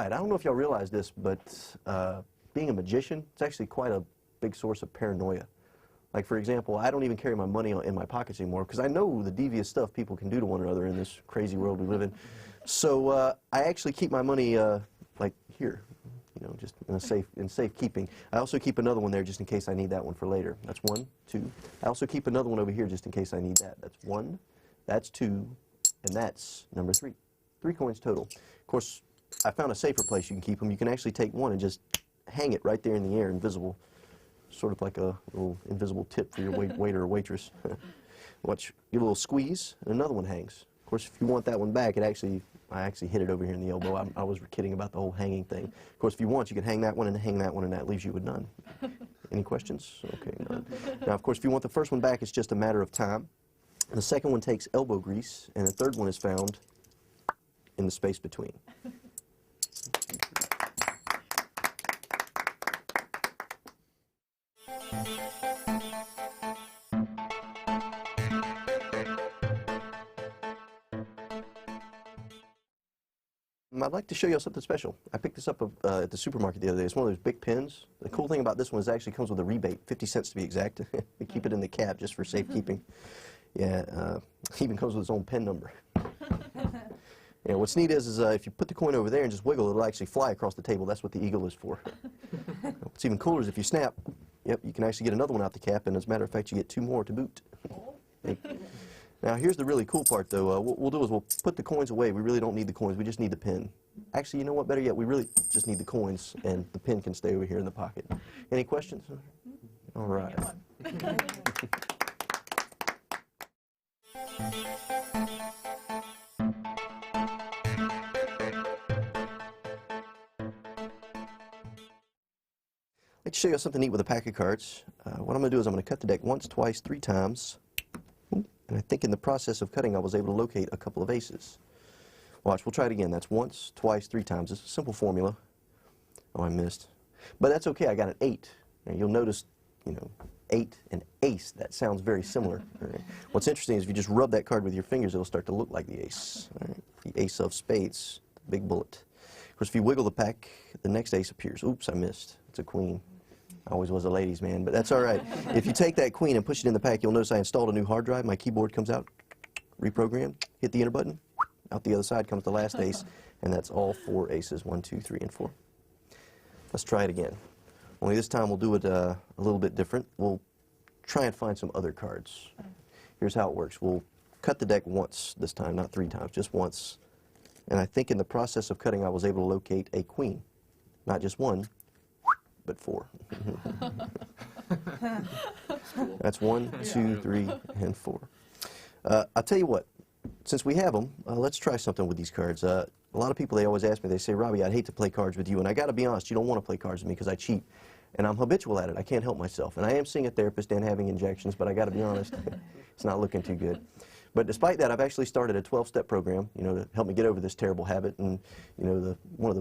right, I don't know if y'all realize this, but being a magician, it's actually quite a big source of paranoia. Like, for example, I don't even carry my money in my pockets anymore because I know the devious stuff people can do to one another in this crazy world we live in. So I actually keep my money like here, you know, just in safekeeping. I also keep another one there just in case I need that one for later. That's 1, 2. I also keep another one over here just in case I need that. That's 1, that's 2, and that's number 3. 3 coins total. Of course, I found a safer place you can keep them. You can actually take one and just hang it right there in the air, invisible. Sort of like a little invisible tip for your waiter or waitress. Watch, give a little squeeze, and another one hangs. Of course, if you want that one back, I actually hit it over here in the elbow. I was kidding about the whole hanging thing. Of course, if you want, you can hang that one, and that leaves you with none. Any questions? Okay, none. Now, of course, if you want the first one back, it's just a matter of time. The second one takes elbow grease, and the third one is found in the space between. I'd like to show you something special. I picked this up at the supermarket the other day. It's one of those big pens. The cool thing about this one is it actually comes with a rebate, 50 cents to be exact. They keep it in the cap just for safekeeping. Yeah, even comes with its own pen number. Yeah, what's neat is if you put the coin over there and just wiggle, it'll actually fly across the table. That's what the eagle is for. What's even cooler is if you snap, yep, you can actually get another one out the cap, and as a matter of fact, you get 2 more to boot. Now, here's the really cool part, though. What we'll do is we'll put the coins away. We really don't need the coins. We just need the pin. Actually, you know what? Better yet, we really just need the coins, and the pin can stay over here in the pocket. Any questions? All right. I'd like to show you something neat with a pack of cards. What I'm going to do is I'm going to cut the deck once, twice, 3 times. And I think in the process of cutting, I was able to locate a couple of aces. Watch, we'll try it again. That's once, twice, 3 times. It's a simple formula. Oh, I missed. But that's okay, I got an 8. Now, you'll notice, you know, 8 and ace, that sounds very similar. Right? What's interesting is if you just rub that card with your fingers, it'll start to look like the ace. Right? The ace of spades, big bullet. Of course, if you wiggle the pack, the next ace appears. Oops, I missed. It's a queen. I always was a ladies' man, but that's all right. If you take that queen and push it in the pack, you'll notice I installed a new hard drive. My keyboard comes out, reprogrammed, hit the enter button, out the other side comes the last ace, and that's all 4 aces, 1, 2, 3, and 4. Let's try it again. Only this time we'll do it a little bit different. We'll try and find some other cards. Here's how it works. We'll cut the deck once this time, not 3 times, just once. And I think in the process of cutting, I was able to locate a queen. Not just 1, but 4. That's 1, 2, 3, and 4. I'll tell you what, since we have them, let's try something with these cards. A lot of people, they always ask me, they say, Robbie, I'd hate to play cards with you. And I got to be honest, you don't want to play cards with me because I cheat. And I'm habitual at it. I can't help myself. And I am seeing a therapist and having injections, but I got to be honest, it's not looking too good. But despite that, I've actually started a 12-step program, you know, to help me get over this terrible habit. And, you know, one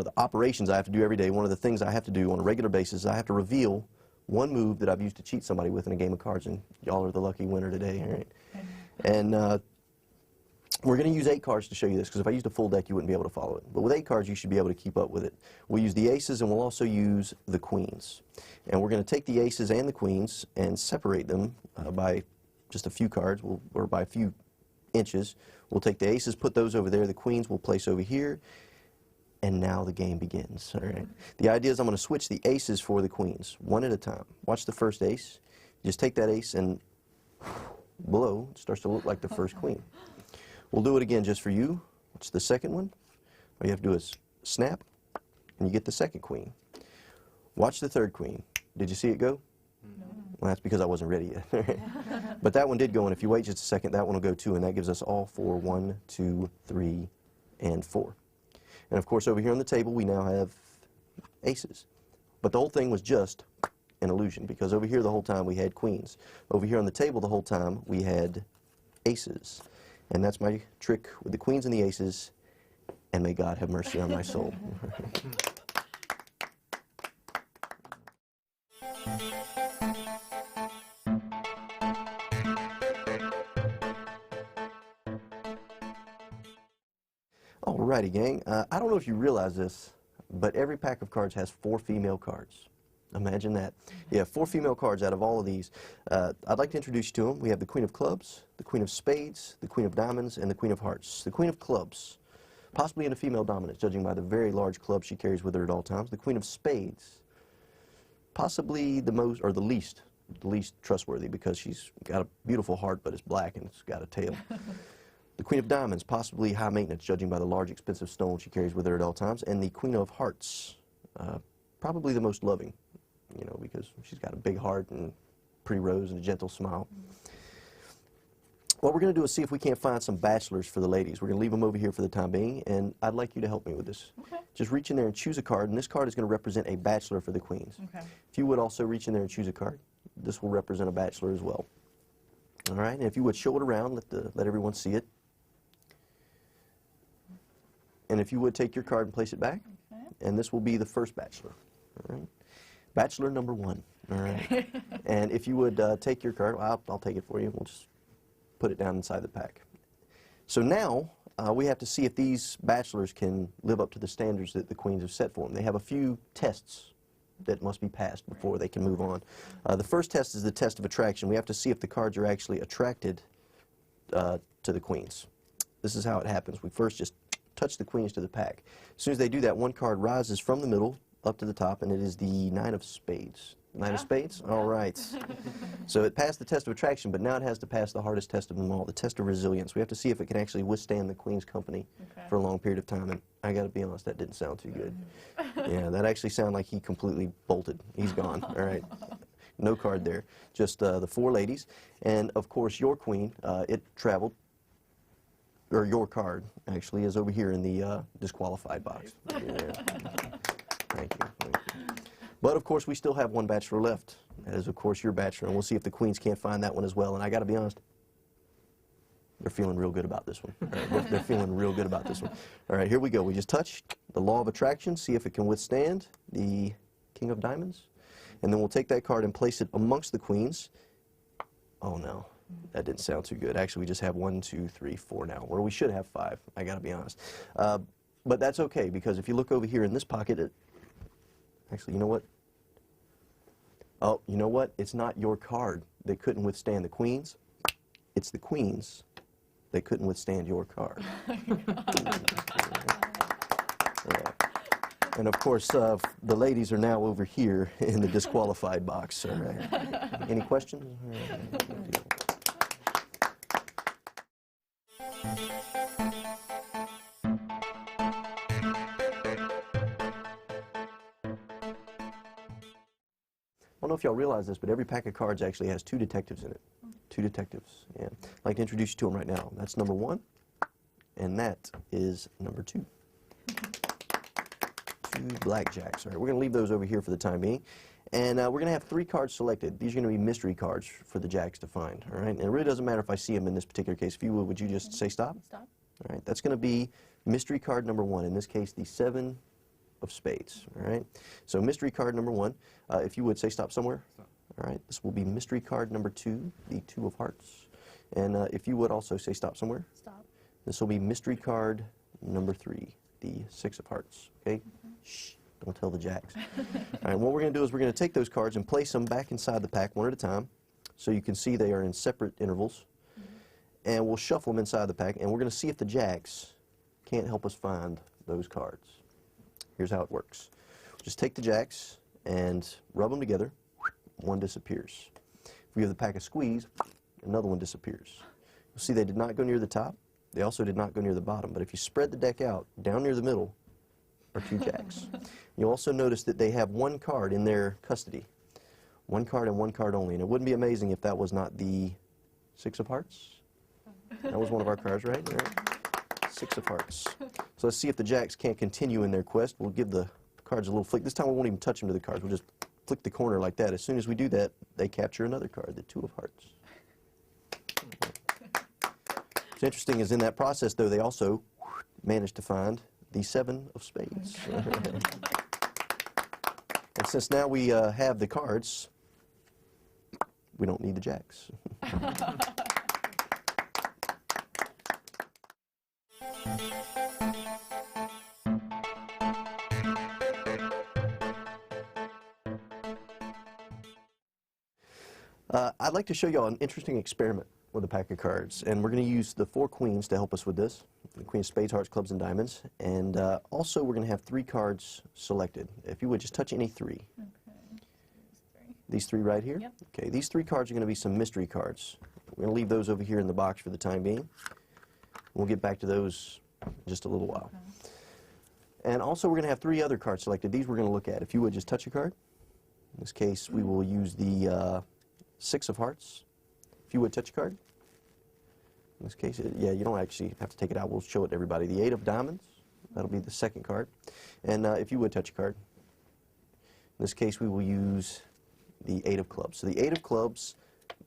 of the operations I have to do every day, one of the things I have to do on a regular basis, I have to reveal one move that I've used to cheat somebody with in a game of cards, and y'all are the lucky winner today, all right? And we're going to use 8 cards to show you this, because if I used a full deck, you wouldn't be able to follow it. But with 8 cards, you should be able to keep up with it. We'll use the aces, and we'll also use the queens. And we're going to take the aces and the queens and separate them by just a few cards, or by a few inches. We'll take the aces, put those over there. The queens we'll place over here. And now the game begins. All right. The idea is I'm going to switch the aces for the queens, one at a time. Watch the first ace. Just take that ace and below, it starts to look like the first queen. We'll do it again just for you. Watch the second one. All you have to do is snap, and you get the second queen. Watch the third queen. Did you see it go? No. Well, that's because I wasn't ready yet. But that one did go, and if you wait just a second, that one will go too, and that gives us all 4. 1, 2, 3, and 4. And of course, over here on the table, we now have aces. But the whole thing was just an illusion, because over here the whole time we had queens. Over here on the table the whole time we had aces. And that's my trick with the queens and the aces, and may God have mercy on my soul. All right. righty, gang. I don't know if you realize this, but every pack of cards has 4 female cards. Imagine that. Yeah, 4 female cards out of all of these. I'd like to introduce you to them. We have the Queen of Clubs, the Queen of Spades, the Queen of Diamonds, and the Queen of Hearts. The Queen of Clubs, possibly in a female dominance, judging by the very large club she carries with her at all times. The Queen of Spades, possibly the most, or the least trustworthy, because she's got a beautiful heart, but it's black and it's got a tail. The Queen of Diamonds, possibly high maintenance, judging by the large, expensive stone she carries with her at all times. And the Queen of Hearts, probably the most loving, you know, because she's got a big heart and pretty rose and a gentle smile. What we're going to do is see if we can't find some bachelors for the ladies. We're going to leave them over here for the time being, and I'd like you to help me with this. Okay. Just reach in there and choose a card, and this card is going to represent a bachelor for the queens. Okay. If you would also reach in there and choose a card, this will represent a bachelor as well. All right, and if you would show it around, let everyone see it. And if you would take your card and place it back, Okay. and this will be the first bachelor. All right, bachelor number 1. All right, and if you would take your card, well, I'll take it for you. We'll just put it down inside the pack. So now we have to see if these bachelors can live up to the standards that the queens have set for them. They have a few tests that must be passed before they can move on. The first test is the test of attraction. We have to see if the cards are actually attracted to the queens. This is how it happens. We first just touch the queens to the pack. As soon as they do that, one card rises from the middle up to the top, and it is the 9 of Spades. 9 of Spades? All right. So it passed the test of attraction, but now it has to pass the hardest test of them all, the test of resilience. We have to see if it can actually withstand the queen's company for a long period of time, and I got to be honest, that didn't sound too good. Yeah, that actually sounded like he completely bolted. He's gone. All right. No card there. Just the 4 ladies, and of course your queen, it traveled, or your card, actually, is over here in the disqualified box. Yeah. Thank you. Thank you. But, of course, we still have one bachelor left. That is, of course, your bachelor, and we'll see if the queens can't find that one as well. And I got to be honest, they're feeling real good about this one. All right, they're feeling real good about this one. All right, here we go. We just touch the law of attraction, see if it can withstand the King of Diamonds. And then we'll take that card and place it amongst the queens. Oh, no. That didn't sound too good. Actually, we just have 1, 2, 3, 4 now, where we should have 5. I got to be honest. But that's okay, because if you look over here in this pocket, actually, you know what? Oh, you know what? It's not your card that couldn't withstand the queens. It's the queens that couldn't withstand your card. Yeah. And, of course, the ladies are now over here in the disqualified box. All right. Any questions? I don't know if y'all realize this, but every pack of cards actually has 2 detectives in it. 2 detectives, yeah. I'd like to introduce you to them right now. That's number 1, and that is number 2. 2 blackjacks. All right, we're going to leave those over here for the time being. And we're going to have 3 cards selected. These are going to be mystery cards for the jacks to find, all right? And it really doesn't matter if I see them in this particular case. If you would you just say stop? Stop. All right, that's going to be mystery card number 1. In this case, the 7 of Spades, all right? So mystery card number 1, if you would say stop somewhere. Stop. All right, this will be mystery card number 2, the 2 of Hearts. And if you would also say stop somewhere. Stop. This will be mystery card number 3, the 6 of Hearts, okay? Shh, don't tell the jacks. All right, what we're going to do is we're going to take those cards and place them back inside the pack one at a time, so you can see they are in separate intervals. And we'll shuffle them inside the pack, and we're going to see if the jacks can't help us find those cards. Here's how it works. Just take the jacks and rub them together. One disappears. If we give the pack a squeeze, another one disappears. You'll see they did not go near the top. They also did not go near the bottom. But if you spread the deck out, down near the middle are 2 jacks. You'll also notice that they have 1 card in their custody. 1 card and 1 card only. And it wouldn't be amazing if that was not the 6 of Hearts. That was one of our cards, right? Right. 6 of Hearts. So let's see if the jacks can't continue in their quest. We'll give the cards a little flick. This time we won't even touch them to the cards. We'll just flick the corner like that. As soon as we do that, they capture another card, the 2 of Hearts. What's interesting is in that process, though, they also managed to find the 7 of Spades. And since now we have the cards, we don't need the jacks. I'd like to show you all an interesting experiment with a pack of cards, and we're going to use the 4 queens to help us with this. The queen of spades, hearts, clubs, and diamonds. And also we're going to have 3 cards selected. If you would, just touch any 3. Okay. These 3 right here? Yep. Okay, these 3 cards are going to be some mystery cards. We're going to leave those over here in the box for the time being. We'll get back to those in just a little while. Okay. And also we're going to have 3 other cards selected. These we're going to look at. If you would, just touch a card. In this case, we will use the 6 of hearts. If you would, touch a card. In this case, yeah, you don't actually have to take it out. We'll show it to everybody. The 8 of diamonds. That'll be the 2nd card. And if you would, touch a card. In this case, we will use the 8 of clubs. So the 8 of clubs,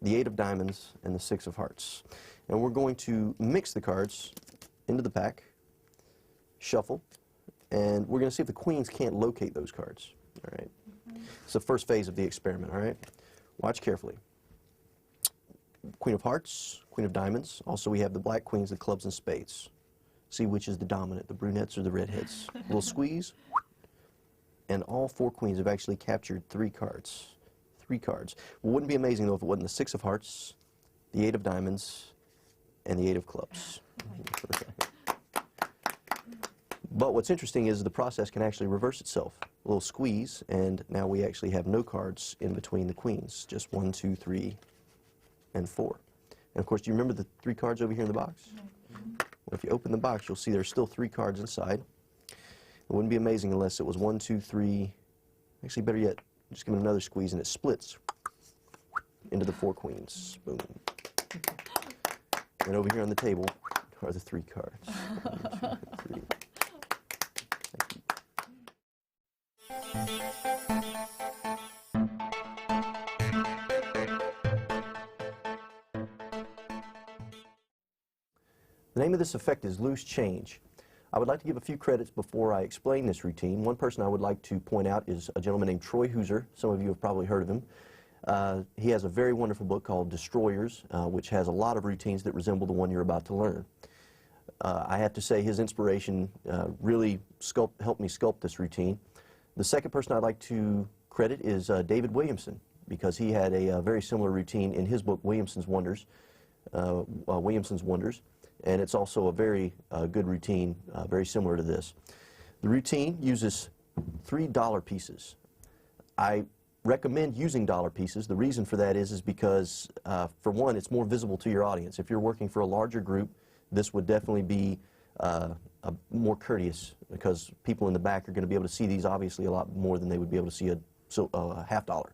the 8 of diamonds, and the 6 of hearts. And we're going to mix the cards into the pack, shuffle, and we're going to see if the queens can't locate those cards. All right. It's the first phase of the experiment. All right. Watch carefully. Queen of hearts, queen of diamonds. Also, we have the black queens, the clubs, and spades. See which is the dominant, the brunettes or the redheads. A little squeeze, and all 4 queens have actually captured 3 cards. 3 cards. Well, wouldn't it be amazing, though, if it wasn't the 6 of hearts, the 8 of diamonds, and the 8 of clubs. But what's interesting is the process can actually reverse itself. A little squeeze, and now we actually have no cards in between the queens. Just 1, 2, 3, and 4. And of course, do you remember the 3 cards over here in the box? Well, if you open the box, you'll see there's still 3 cards inside. It wouldn't be amazing unless it was 1, 2, 3. Actually, better yet, just give it another squeeze, and it splits into the 4 queens. Boom. And over here on the table are the 3 cards. 1, 2, 3. The name of this effect is loose change. I would like to give a few credits before I explain this routine. One person I would like to point out is a gentleman named Troy Hooser. Some of you have probably heard of him. He has a very wonderful book called Destroyers, which has a lot of routines that resemble the one you're about to learn. I have to say his inspiration really helped me sculpt this routine. The second person I'd like to credit is David Williamson, because he had a very similar routine in his book, Williamson's Wonders. And it's also a very good routine, very similar to this. The routine uses 3 dollar pieces. I recommend using dollar pieces. The reason for that is because, for one, it's more visible to your audience. If you're working for a larger group, this would definitely be more courteous, because people in the back are going to be able to see these obviously a lot more than they would be able to see a half dollar.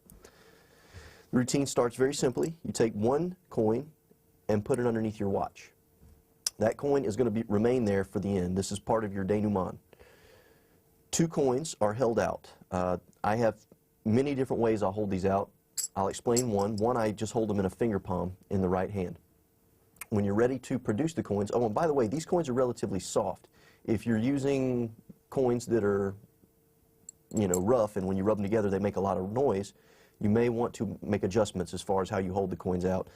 The routine starts very simply. You take 1 coin and put it underneath your watch. That coin is going to remain there for the end. This is part of your denouement. 2 coins are held out. I have many different ways I'll hold these out. I'll explain one. One, I just hold them in a finger palm in the right hand. When you're ready to produce the coins, oh, and by the way, these coins are relatively soft. If you're using coins that are, you know, rough, and when you rub them together they make a lot of noise, you may want to make adjustments as far as how you hold the coins out.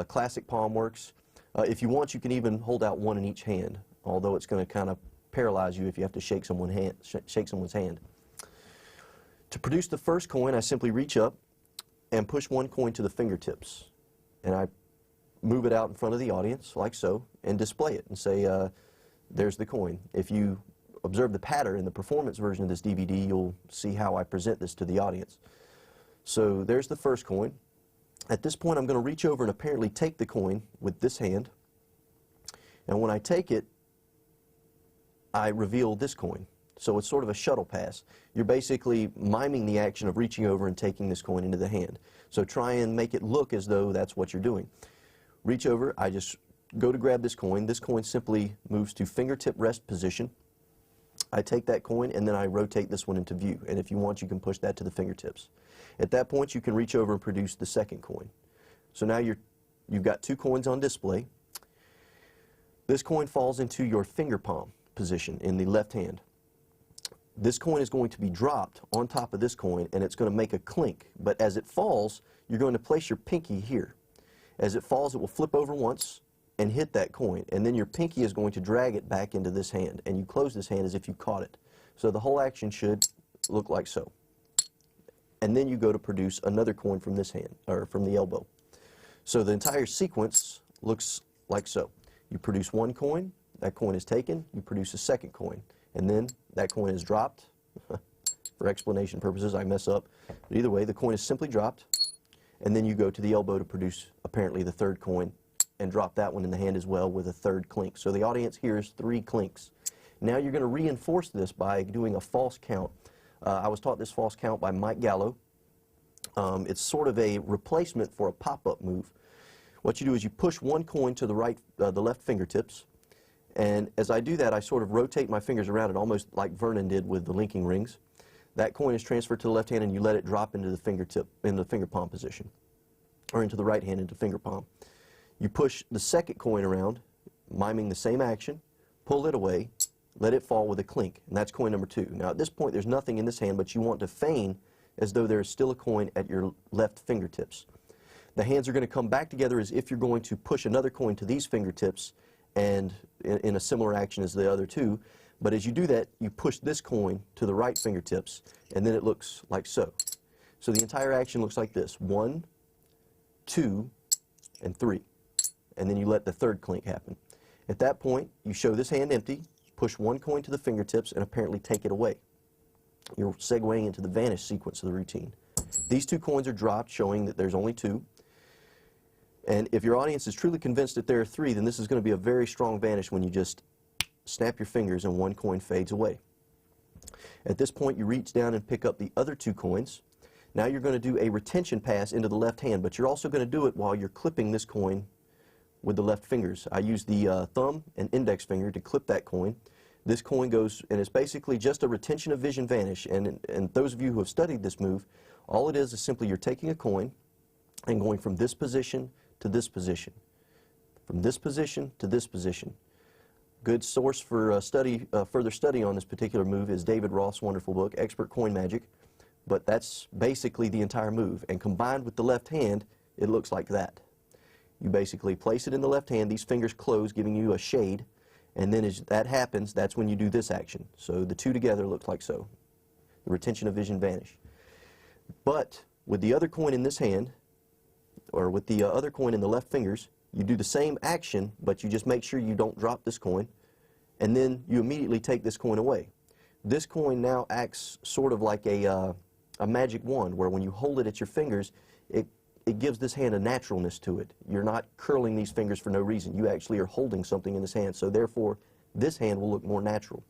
Classic palm works. If you want, you can even hold out 1 in each hand, although it's going to kind of paralyze you if you have to shake someone's hand. To produce the first coin, I simply reach up and push 1 coin to the fingertips, and I move it out in front of the audience, like so, and display it and say, there's the coin. If you observe the pattern in the performance version of this DVD, you'll see how I present this to the audience. So there's the first coin. At this point, I'm going to reach over and apparently take the coin with this hand. And when I take it, I reveal this coin. So it's sort of a shuttle pass. You're basically miming the action of reaching over and taking this coin into the hand. So try and make it look as though that's what you're doing. Reach over, I just go to grab this coin. This coin simply moves to fingertip rest position. I take that coin and then I rotate this one into view. And if you want, you can push that to the fingertips. At that point, you can reach over and produce the second coin. So now you've got 2 coins on display. This coin falls into your finger palm position in the left hand. This coin is going to be dropped on top of this coin, and it's going to make a clink. But as it falls, you're going to place your pinky here. As it falls, it will flip over once and hit that coin, and then your pinky is going to drag it back into this hand, and you close this hand as if you caught it. So the whole action should look like so. And then you go to produce another coin from this hand, or from the elbow. So the entire sequence looks like so. You produce one coin, that coin is taken, you produce a second coin, and then that coin is dropped. For explanation purposes, I mess up. But either way, the coin is simply dropped, and then you go to the elbow to produce apparently the third coin and drop that one in the hand as well with a third clink. So the audience hears 3 clinks. Now you're going to reinforce this by doing a false count. I was taught this false count by Mike Gallo. It's sort of a replacement for a pop-up move. What you do is you push one coin to the left fingertips, and as I do that, I sort of rotate my fingers around it, almost like Vernon did with the linking rings. That coin is transferred to the left hand, and you let it drop into the fingertip, in the finger palm position, or into the right hand, into finger palm. You push the second coin around, miming the same action, pull it away, let it fall with a clink, and that's coin number 2. Now at this point, there's nothing in this hand, but you want to feign as though there is still a coin at your left fingertips. The hands are going to come back together as if you're going to push another coin to these fingertips, and in a similar action as the other two. But as you do that, you push this coin to the right fingertips, and then it looks like so. So the entire action looks like this: 1, 2, and 3. And then you let the third clink happen. At that point, you show this hand empty, push one coin to the fingertips, and apparently take it away. You're segueing into the vanish sequence of the routine. These 2 coins are dropped, showing that there's only 2. And if your audience is truly convinced that there are 3, then this is going to be a very strong vanish when you just snap your fingers and one coin fades away. At this point, you reach down and pick up the other 2 coins. Now you're going to do a retention pass into the left hand, but you're also going to do it while you're clipping this coin with the left fingers. I use the thumb and index finger to clip that coin. This coin goes, and it's basically just a retention of vision vanish. And those of you who have studied this move, all it is simply you're taking a coin and going from this position to this position, from this position to this position. Good source for further study on this particular move is David Roth's wonderful book, Expert Coin Magic. But that's basically the entire move. And combined with the left hand, it looks like that. You basically place it in the left hand, these fingers close, giving you a shade, and then as that happens, that's when you do this action. So the 2 together looks like so. The retention of vision vanish. But with the other coin in this hand, or with the other coin in the left fingers, you do the same action, but you just make sure you don't drop this coin, and then you immediately take this coin away. This coin now acts sort of like a magic wand, where when you hold it at your fingers, it gives this hand a naturalness to it. You're not curling these fingers for no reason. You actually are holding something in this hand, so therefore this hand will look more natural.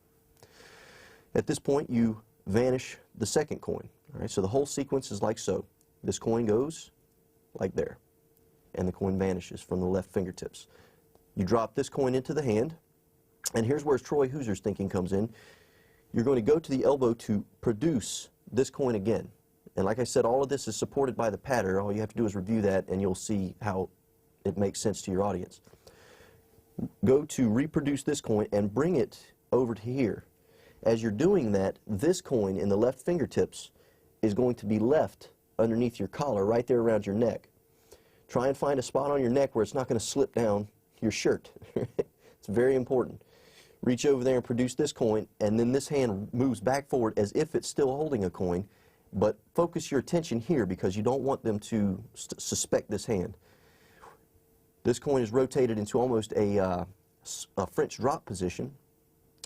At this point, you vanish the second coin. All right, so the whole sequence is like so. This coin goes like there, and the coin vanishes from the left fingertips. You drop this coin into the hand, and here's where Troy Hooser's thinking comes in. You're going to go to the elbow to produce this coin again. And like I said, all of this is supported by the pattern. All you have to do is review that, and you'll see how it makes sense to your audience. Go to reproduce this coin and bring it over to here. As you're doing that, this coin in the left fingertips is going to be left underneath your collar, right there around your neck. Try and find a spot on your neck where it's not going to slip down your shirt. It's very important. Reach over there and produce this coin, and then this hand moves back forward as if it's still holding a coin, but focus your attention here because you don't want them to suspect this hand. This coin is rotated into almost a French drop position,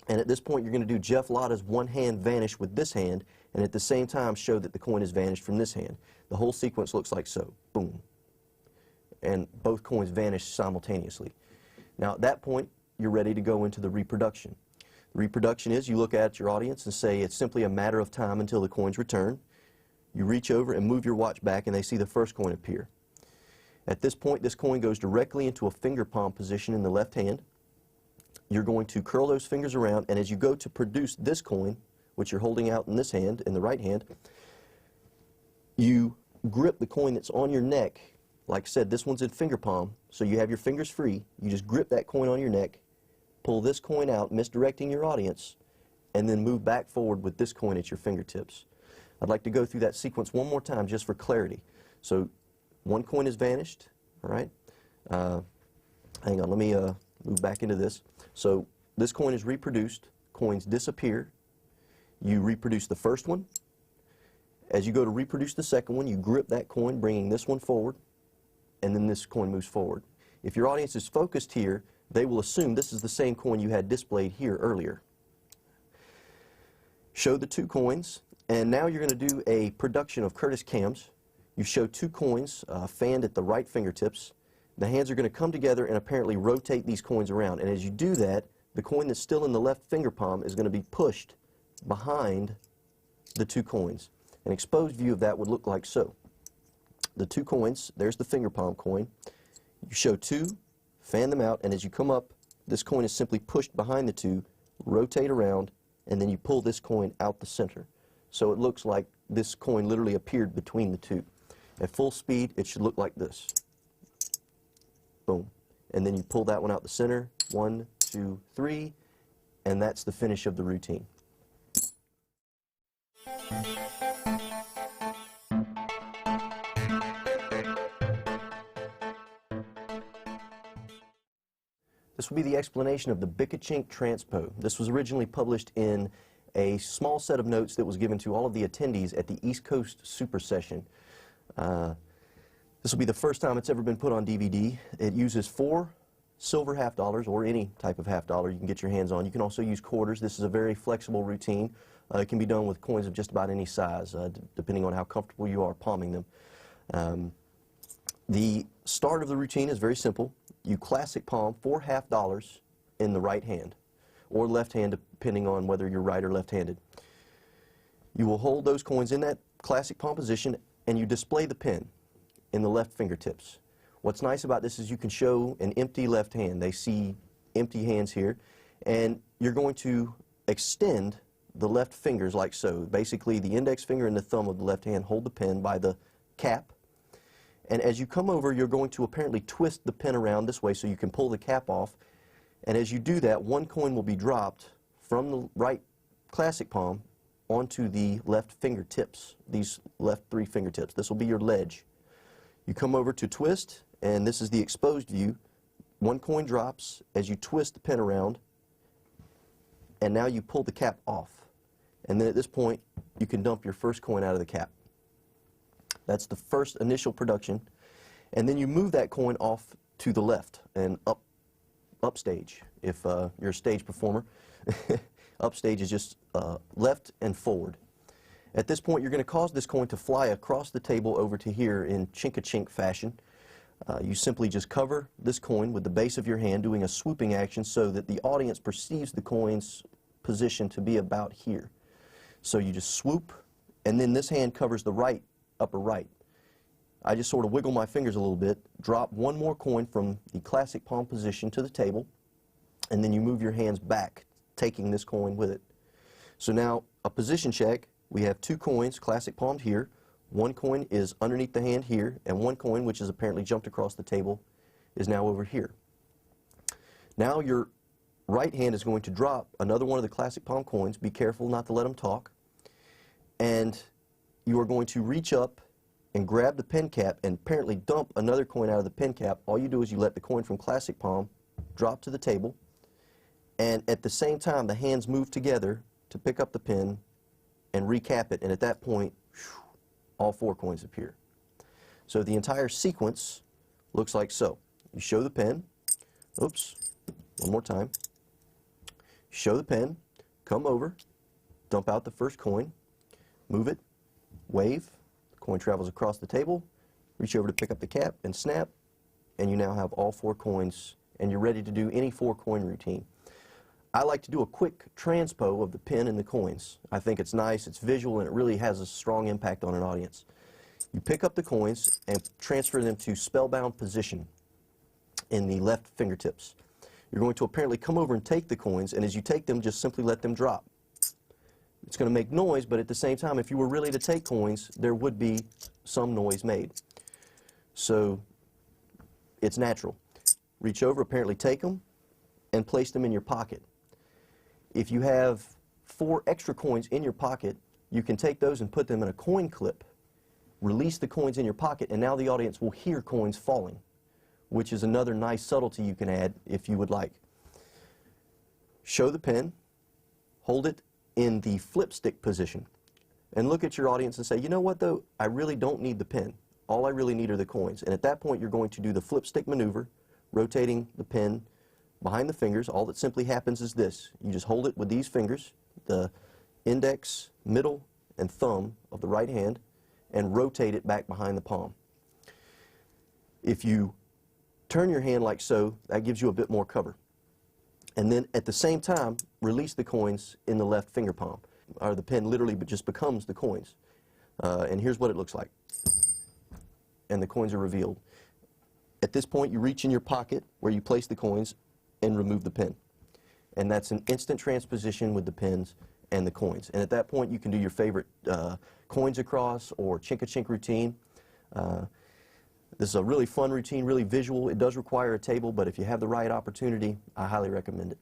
and at this point you're going to do Jeff Lotta's one hand vanish with this hand, and at the same time show that the coin is vanished from this hand. The whole sequence looks like so. Boom. And both coins vanish simultaneously. Now at that point, you're ready to go into the reproduction. The reproduction is you look at your audience and say it's simply a matter of time until the coins return. You reach over and move your watch back, and they see the first coin appear. At this point, this coin goes directly into a finger palm position in the left hand. You're going to curl those fingers around, and as you go to produce this coin, which you're holding out in this hand, in the right hand, you grip the coin that's on your neck. Like I said, this one's in finger palm, so you have your fingers free. You just grip that coin on your neck, pull this coin out, misdirecting your audience, and then move back forward with this coin at your fingertips. I'd like to go through that sequence one more time just for clarity. So one coin has vanished, all right? Hang on, let me move back into this. So this coin is reproduced, coins disappear. You reproduce the first one. As you go to reproduce the second one, you grip that coin, bringing this one forward, and then this coin moves forward. If your audience is focused here, they will assume this is the same coin you had displayed here earlier. Show the 2 coins, and now you're going to do a production of Curtis Cams. You show 2 coins fanned at the right fingertips. The hands are going to come together and apparently rotate these coins around, and as you do that, the coin that's still in the left finger palm is going to be pushed behind the 2 coins. An exposed view of that would look like so. The 2 coins, there's the finger palm coin. You show 2, fan them out, and as you come up, this coin is simply pushed behind the 2, rotate around, and then you pull this coin out the center. So it looks like this coin literally appeared between the 2. At full speed, it should look like this. Boom. And then you pull that one out the center, 1, 2, 3, and that's the finish of the routine. This will be the explanation of the Bica-Chink transpo. This was originally published in a small set of notes that was given to all of the attendees at the East Coast Super Session. This will be the first time it's ever been put on DVD. It uses 4 silver half dollars, or any type of half dollar you can get your hands on. You can also use quarters. This is a very flexible routine. It can be done with coins of just about any size, depending on how comfortable you are palming them. The start of the routine is very simple. You classic palm 4 half dollars in the right hand, or left hand, depending on whether you're right or left-handed. You will hold those coins in that classic palm position, and you display the pin in the left fingertips. What's nice about this is you can show an empty left hand. They see empty hands here, and you're going to extend the left fingers like so. Basically, the index finger and the thumb of the left hand hold the pin by the cap, and as you come over, you're going to apparently twist the pin around this way so you can pull the cap off, and as you do that, 1 coin will be dropped from the right classic palm onto the left fingertips, these left 3 fingertips. This will be your ledge. You come over to twist, and this is the exposed view. 1 coin drops as you twist the pin around, and now you pull the cap off. And then at this point, you can dump your first coin out of the cap. That's the first initial production. And then you move that coin off to the left and upstage, if you're a stage performer. Upstage is just left and forward. At this point, you're going to cause this coin to fly across the table over to here in chink-a-chink fashion. You simply just cover this coin with the base of your hand, doing a swooping action so that the audience perceives the coin's position to be about here. So you just swoop, and then this hand covers the right, upper right. I just sort of wiggle my fingers a little bit, drop 1 more coin from the classic palm position to the table, and then you move your hands back, taking this coin with it. So now, a position check. We have 2 coins, classic palmed here. 1 coin is underneath the hand here, and 1 coin, which is apparently jumped across the table, is now over here. Now your right hand is going to drop another one of the classic palm coins. Be careful not to let them talk. And you are going to reach up and grab the pin cap and apparently dump another coin out of the pin cap. All you do is you let the coin from classic palm drop to the table, and at the same time the hands move together to pick up the pin and recap it, and at that point, whew, all 4 coins appear. So the entire sequence looks like so. You show the pin, oops, one more time. Show the pin, come over, dump out the first coin, move it, wave, the coin travels across the table, reach over to pick up the cap and snap, and you now have all 4 coins, and you're ready to do any 4 coin routine. I like to do a quick transpo of the pin and the coins. I think it's nice, it's visual, and it really has a strong impact on an audience. You pick up the coins and transfer them to spellbound position in the left fingertips. You're going to apparently come over and take the coins, and as you take them, just simply let them drop. It's going to make noise, but at the same time, if you were really to take coins, there would be some noise made. So it's natural. Reach over, apparently take them, and place them in your pocket. If you have 4 extra coins in your pocket, you can take those and put them in a coin clip, release the coins in your pocket, and now the audience will hear coins falling, which is another nice subtlety you can add if you would like. Show the pin, hold it in the flip stick position, and look at your audience and say, you know what though, I really don't need the pin. all I really need are the coins. And at that point, you're going to do the flip stick maneuver, rotating the pen behind the fingers. All that simply happens is this. You just hold it with these fingers, the index, middle, and thumb of the right hand, and rotate it back behind the palm. If you turn your hand like so, that gives you a bit more cover. And then at the same time, release the coins in the left finger palm. Or the pen literally just becomes the coins. And here's what it looks like. And the coins are revealed. At this point, you reach in your pocket where you place the coins and remove the pen. And that's an instant transposition with the pens and the coins. And at that point, you can do your favorite coins across or chink-a-chink routine. This is a really fun routine, really visual. It does require a table, but if you have the right opportunity, I highly recommend it.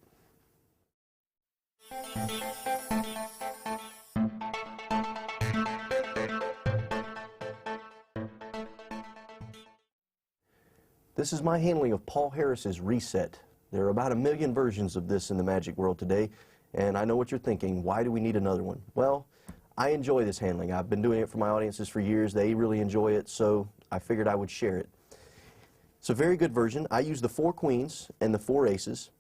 This is my handling of Paul Harris's Reset. There are about 1 million versions of this in the magic world today, and I know what you're thinking. Why do we need another one? Well, I enjoy this handling. I've been doing it for my audiences for years. They really enjoy it, so I figured I would share it. It's a very good version. I use the 4 queens and the 4 aces,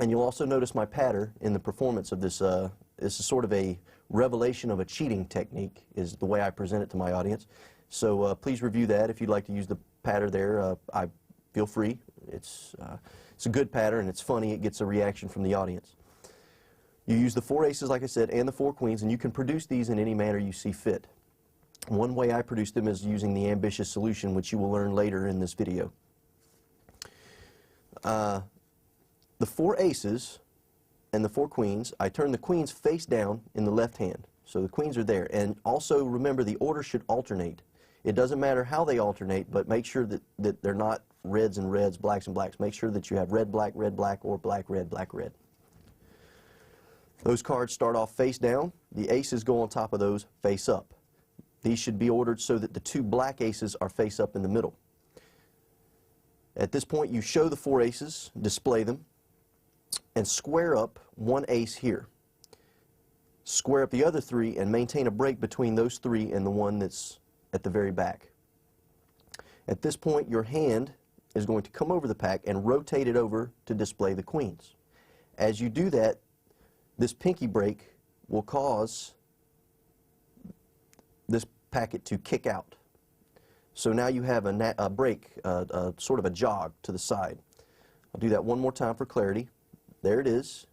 and you'll also notice my patter in the performance of this. This is sort of a revelation of a cheating technique, is the way I present it to my audience. So please review that if you'd like to use the patter there. I feel free. It's a good pattern. It's funny. It gets a reaction from the audience. You use the 4 aces, like I said, and the 4 queens, and you can produce these in any manner you see fit. One way I produce them is using the ambitious solution, which you will learn later in this video. The 4 aces and the 4 queens, I turn the queens face down in the left hand. So the queens are there. And also remember, the order should alternate. It doesn't matter how they alternate, but make sure that they're not reds and reds, blacks and blacks. Make sure that you have red, black, or black, red, black, red. Those cards start off face down. The aces go on top of those face up. These should be ordered so that the 2 black aces are face up in the middle. At this point, you show the 4 aces, display them, and square up 1 ace here. Square up the other 3 and maintain a break between those 3 and the one that's at the very back. At this point, your hand is going to come over the pack and rotate it over to display the queens. As you do that, this pinky break will cause this packet to kick out. So now you have a break, sort of a jog to the side. I'll do that one more time for clarity. There it is.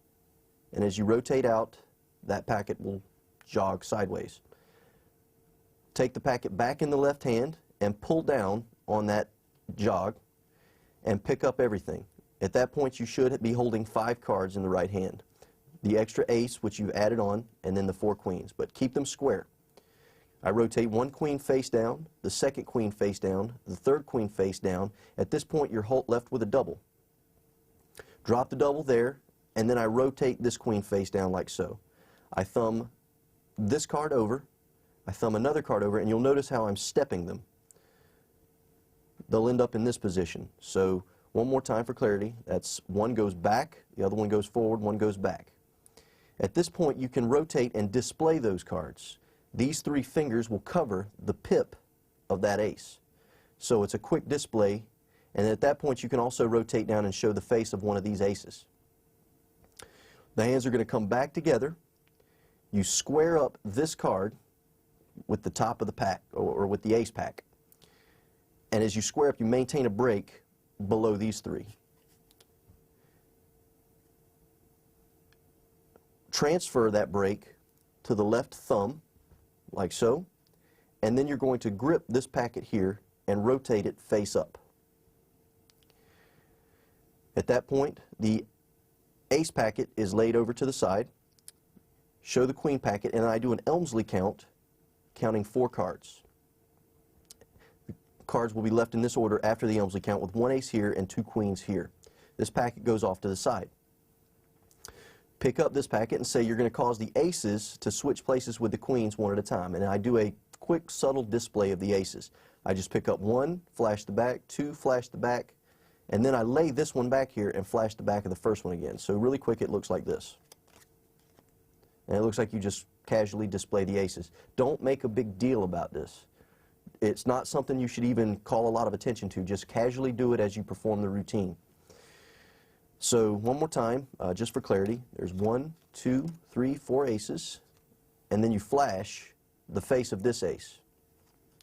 And as you rotate out, that packet will jog sideways. Take the packet back in the left hand and pull down on that jog and pick up everything. At that point, you should be holding 5 cards in the right hand. The extra ace, which you've added on, and then the 4 queens. But keep them square. I rotate 1 queen face down, the 2nd queen face down, the 3rd queen face down. At this point, you're left with a double. Drop the double there, and then I rotate this queen face down like so. I thumb this card over, I thumb another card over, and you'll notice how I'm stepping them. They'll end up in this position. So one more time for clarity. That's one goes back, the other one goes forward, one goes back. At this point, you can rotate and display those cards. These 3 fingers will cover the pip of that ace. So it's a quick display, and at that point you can also rotate down and show the face of one of these aces. The hands are going to come back together. You square up this card with the top of the pack, or with the ace pack. And as you square up, you maintain a break below these 3. Transfer that break to the left thumb, like so, and then you're going to grip this packet here and rotate it face up. At that point, the ace packet is laid over to the side. Show the queen packet, and I do an Elmsley count, counting 4 cards. The cards will be left in this order after the Elmsley count, with 1 ace here and 2 queens here. This packet goes off to the side. Pick up this packet and say you're going to cause the aces to switch places with the queens one at a time. And I do a quick, subtle display of the aces. I just pick up 1, flash the back, 2, flash the back, and then I lay this one back here and flash the back of the first one again. So really quick, it looks like this. And it looks like you just casually display the aces. Don't make a big deal about this. It's not something you should even call a lot of attention to. Just casually do it as you perform the routine. So one more time, just for clarity, there's 1, 2, 3, 4 aces, and then you flash the face of this ace.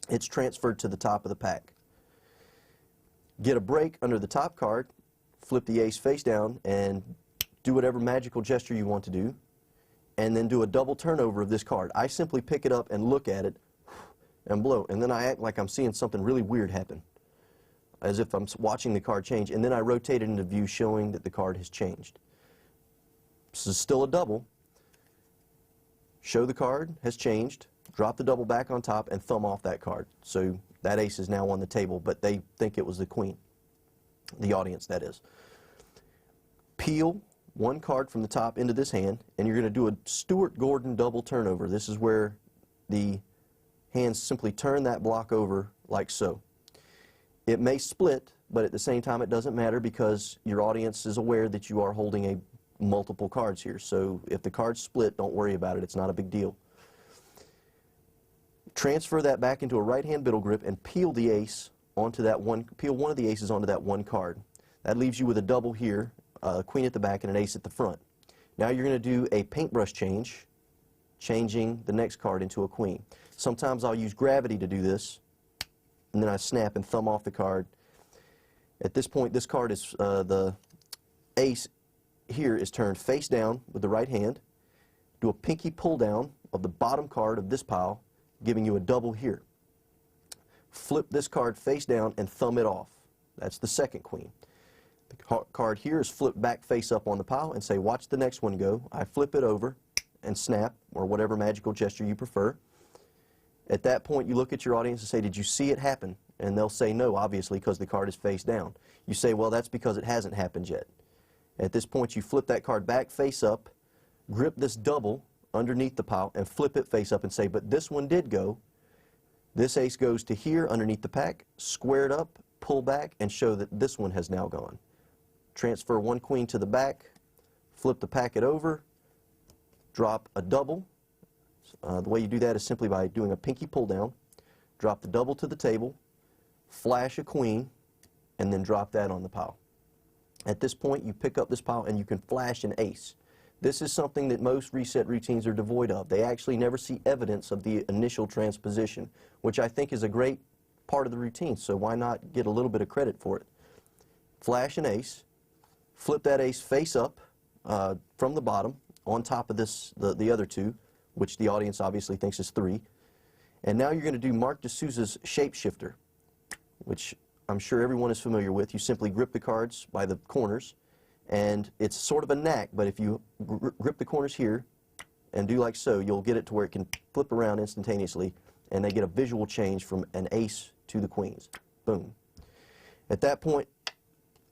It's transferred to the top of the pack. Get a break under the top card, flip the ace face down, and do whatever magical gesture you want to do, and then do a double turnover of this card. I simply pick it up and look at it and blow, and then I act like I'm seeing something really weird happen, as if I'm watching the card change, and then I rotate it into view, showing that the card has changed. This is still a double. Show the card has changed, drop the double back on top, and thumb off that card. So that ace is now on the table, but they think it was the queen. The audience, that is. Peel one card from the top into this hand, and you're going to do a Stuart Gordon double turnover. This is where the hands simply turn that block over like so. It may split, but at the same time it doesn't matter because your audience is aware that you are holding multiple cards here. So if the cards split, don't worry about it. It's not a big deal. Transfer that back into a right hand biddle grip and peel the ace onto that one. Peel one of the aces onto that one card. That leaves you with a double here, a queen at the back and an ace at the front. Now you're going to do a paintbrush change, changing the next card into a queen. Sometimes I'll use gravity to do this, and then I snap and thumb off the card. At this point, this card is, the ace here is turned face down with the right hand. Do a pinky pull down of the bottom card of this pile, giving you a double here. Flip this card face down and thumb it off. That's the second queen. The card here is flipped back face up on the pile and say, watch the next one go. I flip it over and snap, or whatever magical gesture you prefer. At that point, you look at your audience and say, did you see it happen? And they'll say no, obviously, because the card is face down. You say, well, that's because it hasn't happened yet. At this point, you flip that card back face up, grip this double underneath the pile, and flip it face up and say, but this one did go. This ace goes to here underneath the pack, square it up, pull back, and show that this one has now gone. Transfer one queen to the back, flip the packet over, drop a double. The way you do that is simply by doing a pinky pull down, drop the double to the table, flash a queen, and then drop that on the pile. At this point, you pick up this pile and you can flash an ace. This is something that most reset routines are devoid of. They actually never see evidence of the initial transposition, which I think is a great part of the routine, so why not get a little bit of credit for it? Flash an ace, flip that ace face up from the bottom on top of the other two, which the audience obviously thinks is 3. And now you're going to do Mark DeSouza's Shapeshifter, which I'm sure everyone is familiar with. You simply grip the cards by the corners, and it's sort of a knack, but if you grip the corners here and do like so, you'll get it to where it can flip around instantaneously, and they get a visual change from an ace to the queens. Boom. At that point,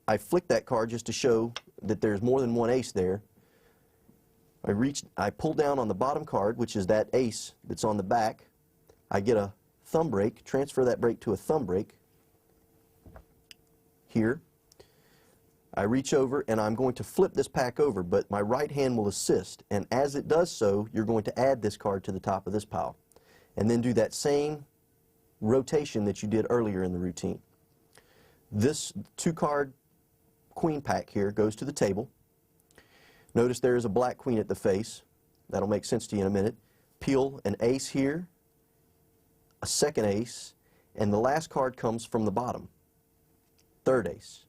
I flick that card just to show that there's more than one ace there. I pull down on the bottom card, which is that ace that's on the back. I get a thumb break, transfer that break to a thumb break here. I reach over and I'm going to flip this pack over, but my right hand will assist, and as it does so, you're going to add this card to the top of this pile, and then do that same rotation that you did earlier in the routine. This 2-card queen pack here goes to the table. Notice there is a black queen at the face. That'll make sense to you in a minute. Peel an ace here, a second ace, and the last card comes from the bottom. Third ace.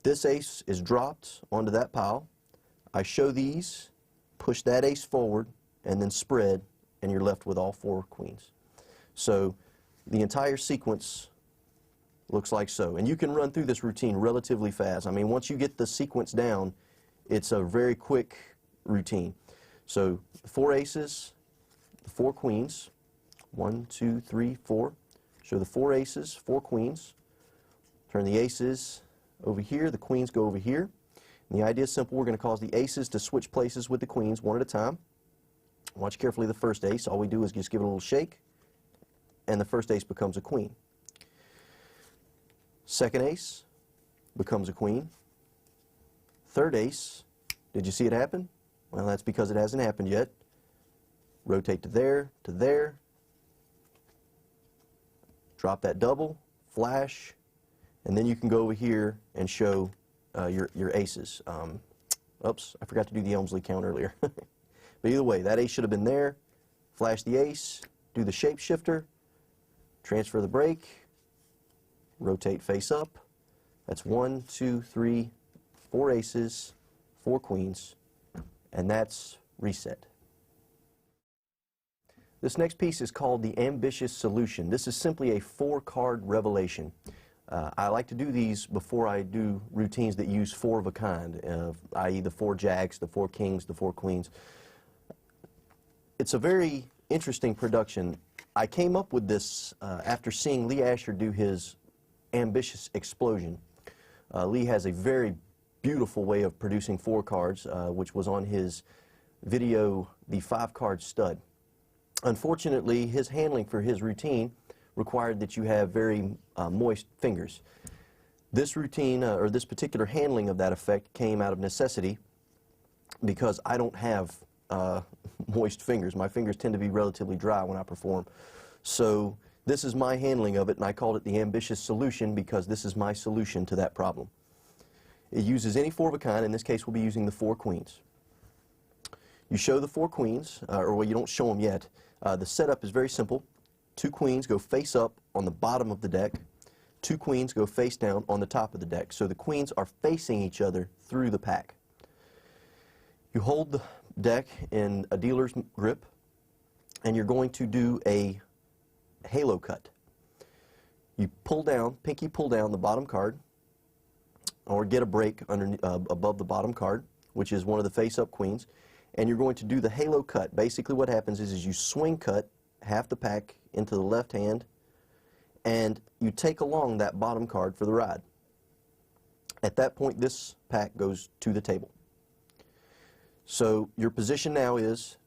This ace is dropped onto that pile. I show these, push that ace forward, and then spread, and you're left with all 4 queens. So the entire sequence looks like so. And you can run through this routine relatively fast. I mean, once you get the sequence down, it's a very quick routine. So 4 aces, the 4 queens, 1, 2, 3, 4. Show the 4 aces, 4 queens. Turn the aces over here, the queens go over here. And the idea is simple. We're going to cause the aces to switch places with the queens one at a time. Watch carefully the first ace. All we do is just give it a little shake, and the first ace becomes a queen. Second ace becomes a queen. Third ace, did you see it happen? Well, that's because it hasn't happened yet. Rotate to there, drop that double, flash, and then you can go over here and show your aces. Oops, I forgot to do the Elmsley count earlier. But either way, that ace should have been there. Flash the ace, do the shapeshifter, transfer the break, rotate face up. That's 1, 2, 3, 4 aces, 4 queens, and that's reset. This next piece is called the Ambitious Solution. This is simply a 4-card revelation. I like to do these before I do routines that use 4 of a kind, i.e. the 4 jacks, the 4 kings, the 4 queens. It's a very interesting production. I came up with this after seeing Lee Asher do his Ambitious Explosion. Lee has a very beautiful way of producing 4 cards, which was on his video, The 5-Card Stud. Unfortunately, his handling for his routine required that you have very moist fingers. This routine, or this particular handling of that effect, came out of necessity because I don't have moist fingers. My fingers tend to be relatively dry when I perform. So this is my handling of it, and I called it the Ambitious Solution because this is my solution to that problem. It uses any 4 of a kind. In this case, we'll be using the 4 queens. You show the 4 queens, or well, you don't show them yet. The setup is very simple. 2 queens go face up on the bottom of the deck. 2 queens go face down on the top of the deck. So the queens are facing each other through the pack. You hold the deck in a dealer's grip, and you're going to do a halo cut. You pull down, pinky pull down the bottom card, or get a break above the bottom card, which is one of the face-up queens, and you're going to do the halo cut. Basically what happens is you swing cut half the pack into the left hand, and you take along that bottom card for the ride. At that point, this pack goes to the table. So your position now is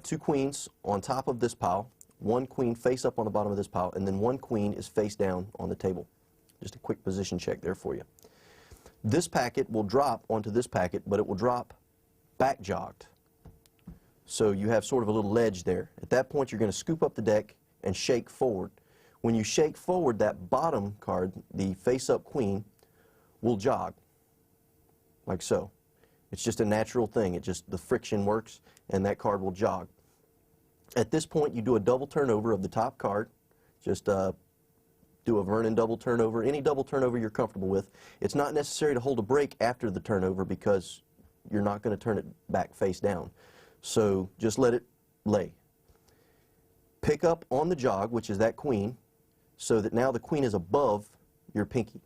2 queens on top of this pile, 1 queen face up on the bottom of this pile, and then 1 queen is face down on the table. Just a quick position check there for you. This packet will drop onto this packet, but it will drop back jogged. So you have sort of a little ledge there. At that point, you're going to scoop up the deck and shake forward. When you shake forward, that bottom card, the face-up queen, will jog, like so. It's just a natural thing. The friction works, and that card will jog. At this point, you do a double turnover of the top card. Just do a Vernon double turnover, any double turnover you're comfortable with. It's not necessary to hold a break after the turnover because you're not going to turn it back face down. So just let it lay. Pick up on the jog, which is that queen, so that now the queen is above your pinky.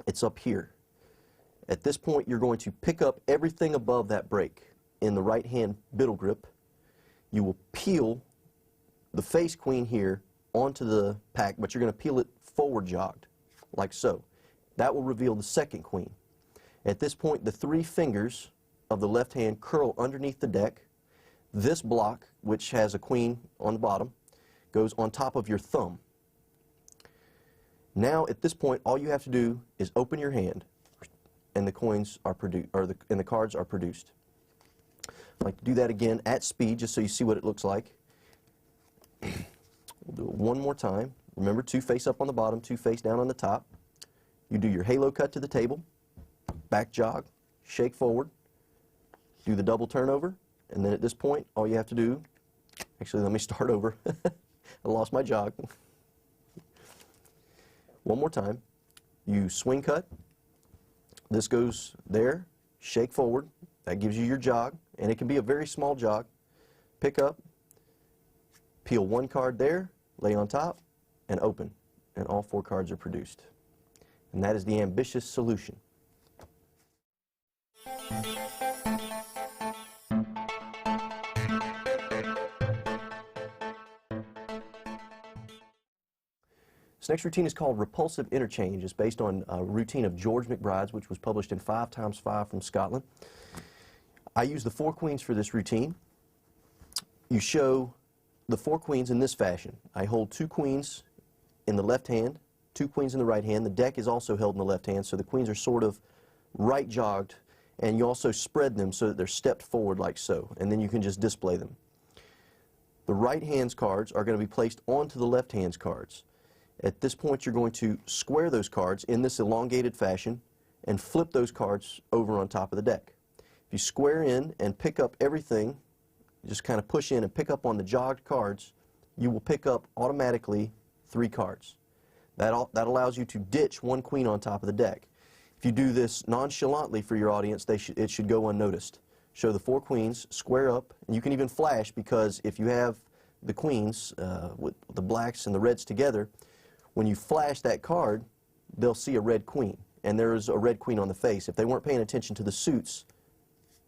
It's up here. At this point, you're going to pick up everything above that break in the right hand biddle grip. You will peel the face queen here onto the pack, but you're going to peel it forward jogged, like so. That will reveal the second queen. At this point, the 3 fingers of the left hand curl underneath the deck. This block, which has a queen on the bottom, goes on top of your thumb. Now, at this point, all you have to do is open your hand, and the coins are produced, and the cards are produced. I'd like to do that again at speed, just so you see what it looks like. We'll do it one more time. Remember, 2 face up on the bottom, 2 face down on the top. You do your halo cut to the table, back jog, shake forward, do the double turnover, and then at this point, all you have to do, actually, let me start over. I lost my jog. One more time. You swing cut. This goes there, shake forward. That gives you your jog, and it can be a very small jog. Pick up, peel 1 card there, lay on top, and open, and all 4 cards are produced. And that is the Ambitious Solution. This next routine is called Repulsive Interchange. It's based on a routine of George McBride's, which was published in 5x5 from Scotland. I use the 4 queens for this routine. You show the 4 queens in this fashion. I hold 2 queens in the left hand, 2 queens in the right hand. The deck is also held in the left hand, so the queens are sort of right jogged, and you also spread them so that they're stepped forward like so, and then you can just display them. The right hand's cards are going to be placed onto the left hand's cards. At this point, you're going to square those cards in this elongated fashion and flip those cards over on top of the deck. If you square in and pick up everything, just kind of push in and pick up on the jogged cards, you will pick up automatically 3 cards. That allows you to ditch 1 queen on top of the deck. If you do this nonchalantly for your audience, it should go unnoticed. Show the 4 queens, square up, and you can even flash, because if you have the queens with the blacks and the reds together, when you flash that card, they'll see a red queen, and there is a red queen on the face. If they weren't paying attention to the suits,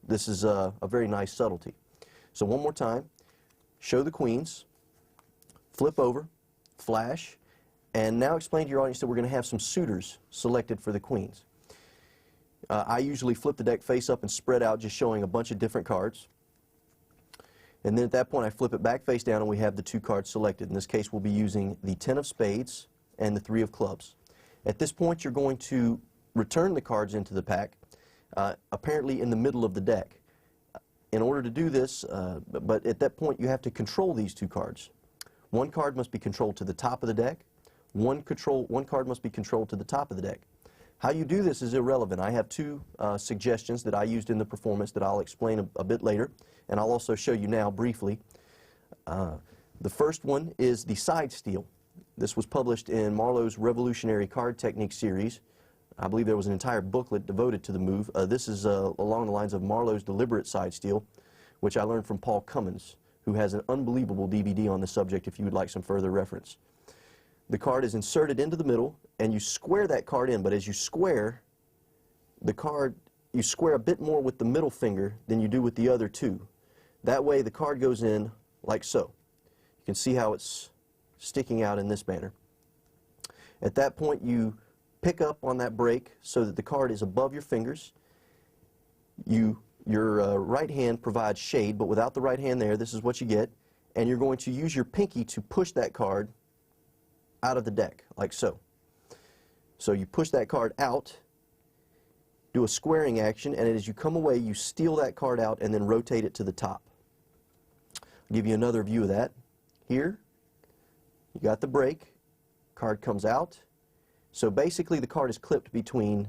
this is a very nice subtlety. So one more time, show the queens, flip over, flash, and now explain to your audience that we're going to have some suitors selected for the queens. I usually flip the deck face up and spread out, just showing a bunch of different cards. And then at that point, I flip it back face down, and we have the 2 cards selected. In this case, we'll be using the 10 of spades and the 3 of clubs. At this point, you're going to return the cards into the pack, apparently in the middle of the deck. In order to do this, but at that point, you have to control these 2 cards. One card must be controlled to the top of the deck. One card must be controlled to the top of the deck. How you do this is irrelevant. I have 2 suggestions that I used in the performance that I'll explain a bit later, and I'll also show you now briefly. The first one is the side steal. This was published in Marlowe's Revolutionary Card Technique series. I believe there was an entire booklet devoted to the move. This is along the lines of Marlowe's deliberate side steal, which I learned from Paul Cummins, who has an unbelievable DVD on the subject if you would like some further reference. The card is inserted into the middle, and you square that card in, but as you square the card, you square a bit more with the middle finger than you do with the other 2. That way the card goes in like so. You can see how it's sticking out in this manner. At that point, you pick up on that break so that the card is above your fingers. Your right hand provides shade, but without the right hand there, this is what you get. And you're going to use your pinky to push that card out of the deck, like so. So you push that card out, do a squaring action, and as you come away, you steal that card out and then rotate it to the top. I'll give you another view of that. Here, you got the break, card comes out. So basically the card is clipped between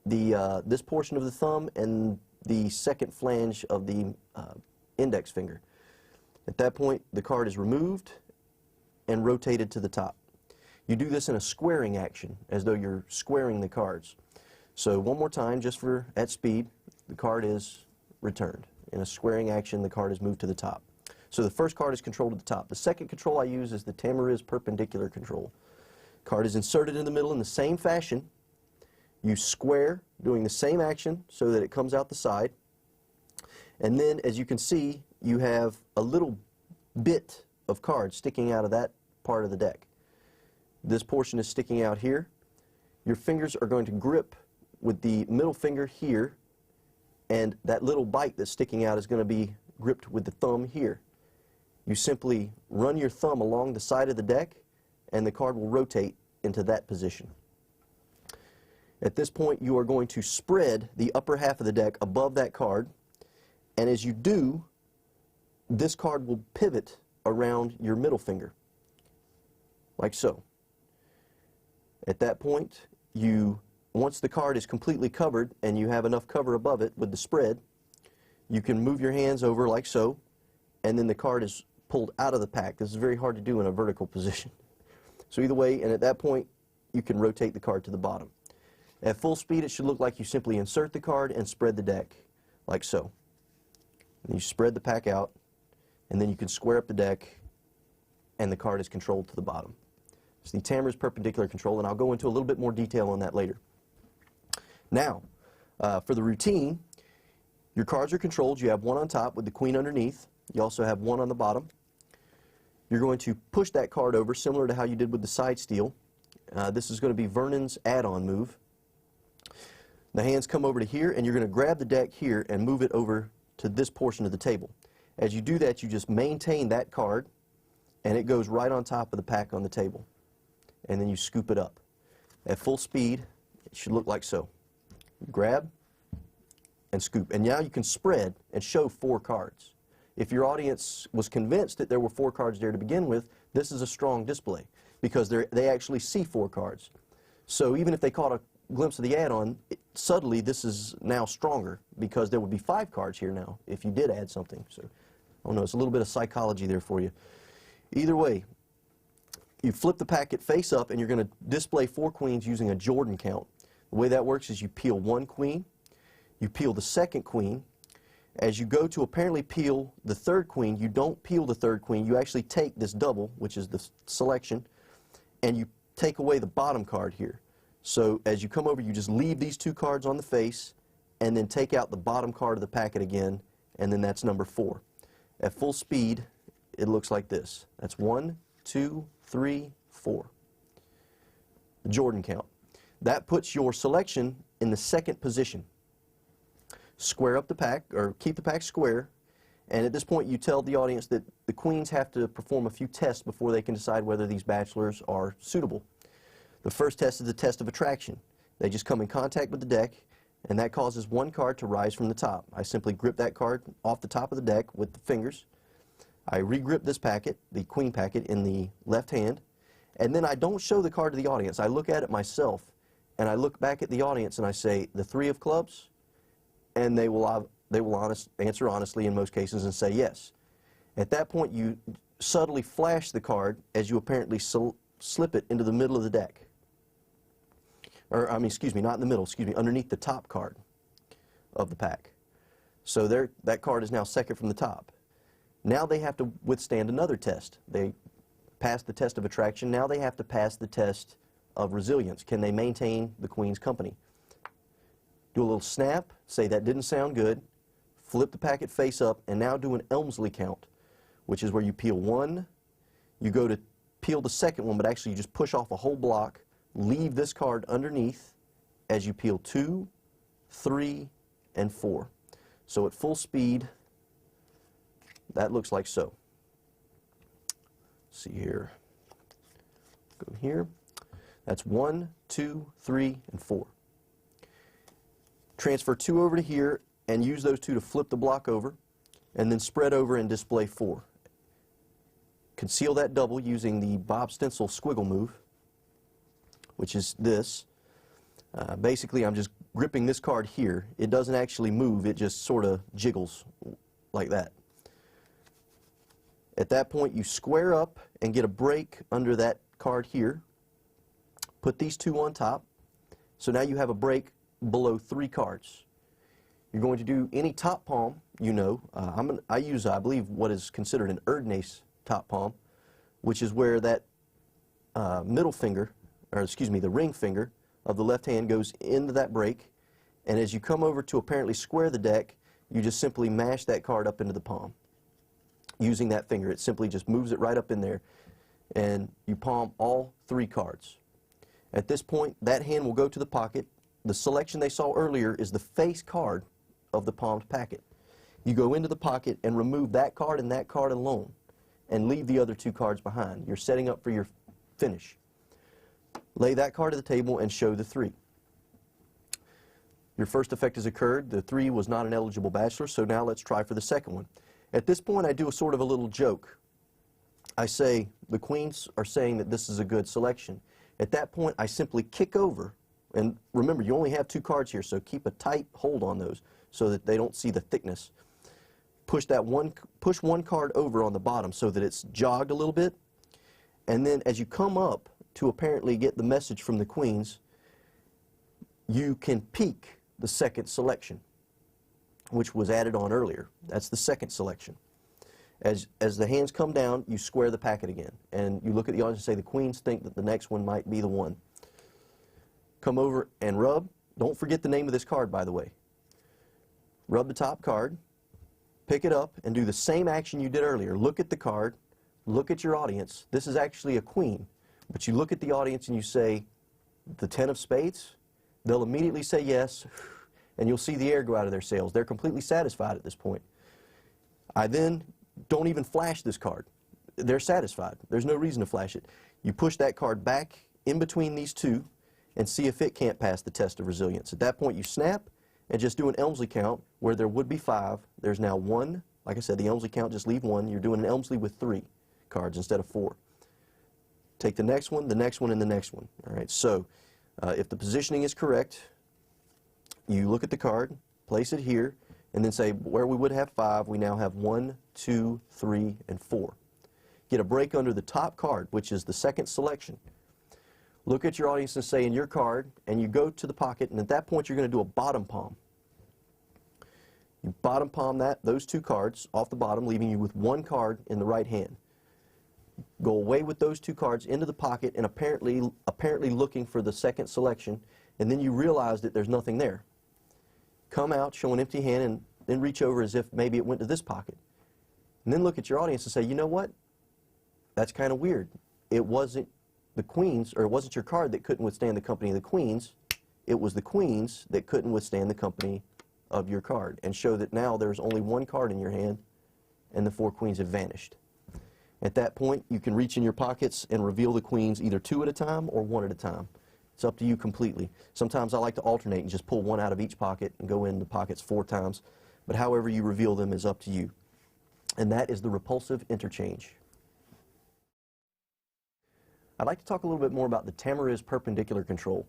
this portion of the thumb and the second flange of the index finger. At that point, the card is removed and rotated to the top. You do this in a squaring action, as though you're squaring the cards. So one more time, just at speed, the card is returned. In a squaring action, the card is moved to the top. So the first card is controlled at the top. The second control I use is the Tamariz perpendicular control. Card is inserted in the middle in the same fashion. You square, doing the same action so that it comes out the side. And then, as you can see, you have a little bit of card sticking out of that part of the deck. This portion is sticking out here. Your fingers are going to grip with the middle finger here, and that little bite that's sticking out is going to be gripped with the thumb here. You simply run your thumb along the side of the deck, and the card will rotate into that position. At this point, you are going to spread the upper half of the deck above that card, and as you do, this card will pivot around your middle finger, like so. At that point, once the card is completely covered and you have enough cover above it with the spread, you can move your hands over like so, and then the card is pulled out of the pack. This is very hard to do in a vertical position. So either way, and at that point, you can rotate the card to the bottom. At full speed, it should look like you simply insert the card and spread the deck, like so. And you spread the pack out, and then you can square up the deck, and the card is controlled to the bottom. It's the Tamariz perpendicular control, and I'll go into a little bit more detail on that later. Now, for the routine, your cards are controlled. You have one on top with the queen underneath. You also have one on the bottom. You're going to push that card over, similar to how you did with the side steal. This is going to be Vernon's add-on move. The hands come over to here, and you're going to grab the deck here and move it over to this portion of the table. As you do that, you just maintain that card, and it goes right on top of the pack on the table. And then you scoop it up. At full speed, it should look like so. Grab and scoop. And now you can spread and show 4 cards. if your audience was convinced that there were 4 cards there to begin with, this is a strong display because they actually see 4 cards. So even if they caught a glimpse of the add-on, subtly this is now stronger because there would be 5 cards here now if you did add something. So I don't know, it's a little bit of psychology there for you. Either way, you flip the packet face up and you're going to display 4 queens using a Jordan count. The way that works is you peel 1 queen, you peel the 2nd queen. As you go to apparently peel the 3rd queen, you don't peel the 3rd queen, you actually take this double, which is the selection, and you take away the bottom card here. So as you come over, you just leave these 2 cards on the face and then take out the bottom card of the packet again, and then that's number 4. At full speed, it looks like this. That's 1, 2, 3, 4. The Jordan count. That puts your selection in the 2nd position. Square up the pack, or keep the pack square, and at this point you tell the audience that the queens have to perform a few tests before they can decide whether these bachelors are suitable. The first test is the test of attraction. They just come in contact with the deck, and that causes 1 card to rise from the top. I simply grip that card off the top of the deck with the fingers. I re-grip this packet, the queen packet, in the left hand, and then I don't show the card to the audience. I look at it myself, and I look back at the audience and I say, the 3 of clubs, and they will answer honestly in most cases and say yes. At that point, you subtly flash the card as you apparently slip it into the middle of the deck. Or, I mean, excuse me, not in the middle, excuse me, underneath the top card of the pack. So that card is now 2nd from the top. Now they have to withstand another test. They passed the test of attraction. Now they have to pass the test of resilience. Can they maintain the queen's company? Do a little snap, say that didn't sound good, flip the packet face up, and now do an Elmsley count, which is where you peel 1, you go to peel the 2nd one, but actually you just push off a whole block, leave this card underneath as you peel 2, 3, and 4. So at full speed, that looks like so. Let's see here. Go here. That's 1, 2, 3, and 4. Transfer 2 over to here and use those 2 to flip the block over and then spread over and display 4. Conceal that double using the Bob Stencil squiggle move, which is this. Basically, I'm just gripping this card here. It doesn't actually move, it just sort of jiggles like that. At that point, you square up and get a break under that card here. Put these 2 on top. So now you have a break below 3 cards. You're going to do any top palm, you know. I use, I believe, what is considered an Erdnase top palm, which is where that middle finger, or excuse me, the ring finger of the left hand goes into that break, and as you come over to apparently square the deck, you just simply mash that card up into the palm. Using that finger, it simply just moves it right up in there, and you palm all 3 cards. At this point, that hand will go to the pocket. The selection they saw earlier is the face card of the palmed packet. You go into the pocket and remove that card and that card alone and leave the other 2 cards behind. You're setting up for your finish. Lay that card at the table and show the 3. Your first effect has occurred. The 3 was not an eligible bachelor, so now let's try for the 2nd one. At this point, I do a sort of a little joke. I say, the queens are saying that this is a good selection. At that point, I simply kick over. And remember, you only have 2 cards here, so keep a tight hold on those so that they don't see the thickness. Push 1 card over on the bottom so that it's jogged a little bit. And then as you come up to apparently get the message from the queens, you can peek the 2nd selection, which was added on earlier. That's the 2nd selection. As the hands come down, you square the packet again. And you look at the audience and say, the queens think that the next one might be the one. Come over and rub. Don't forget the name of this card, by the way. Rub the top card, pick it up, and do the same action you did earlier. Look at the card, look at your audience. This is actually a queen. But you look at the audience and you say, the 10 of spades? They'll immediately say yes, and you'll see the air go out of their sails. They're completely satisfied at this point. I then don't even flash this card. They're satisfied. There's no reason to flash it. You push that card back in between these 2 and see if it can't pass the test of resilience. At that point, you snap and just do an Elmsley count where there would be 5. There's now 1, Like I said, the Elmsley count, just leave one. You're doing an Elmsley with 3 cards instead of 4. Take the next one, and the next one. All right, so if the positioning is correct, you look at the card, place it here, and then say where we would have 5, we now have 1, 2, 3, and 4. Get a break under the top card, which is the second selection. Look at your audience and say in your card, and you go to the pocket, and at that point you're going to do a bottom palm. You bottom palm those 2 cards off the bottom, leaving you with 1 card in the right hand. Go away with those 2 cards into the pocket and apparently looking for the second selection, and then you realize that there's nothing there. Come out, show an empty hand, and then reach over as if maybe it went to this pocket. And then look at your audience and say, you know what? That's kind of weird. It wasn't the queens, or it wasn't your card that couldn't withstand the company of the queens. It was the queens that couldn't withstand the company of your card, and show that now there's only 1 card in your hand and the 4 queens have vanished. At that point, you can reach in your pockets and reveal the queens either 2 at a time or 1 at a time. It's up to you completely. Sometimes I like to alternate and just pull 1 out of each pocket and go in the pockets 4 times, but however you reveal them is up to you. And that is the repulsive interchange. I'd like to talk a little bit more about the Tamariz perpendicular control.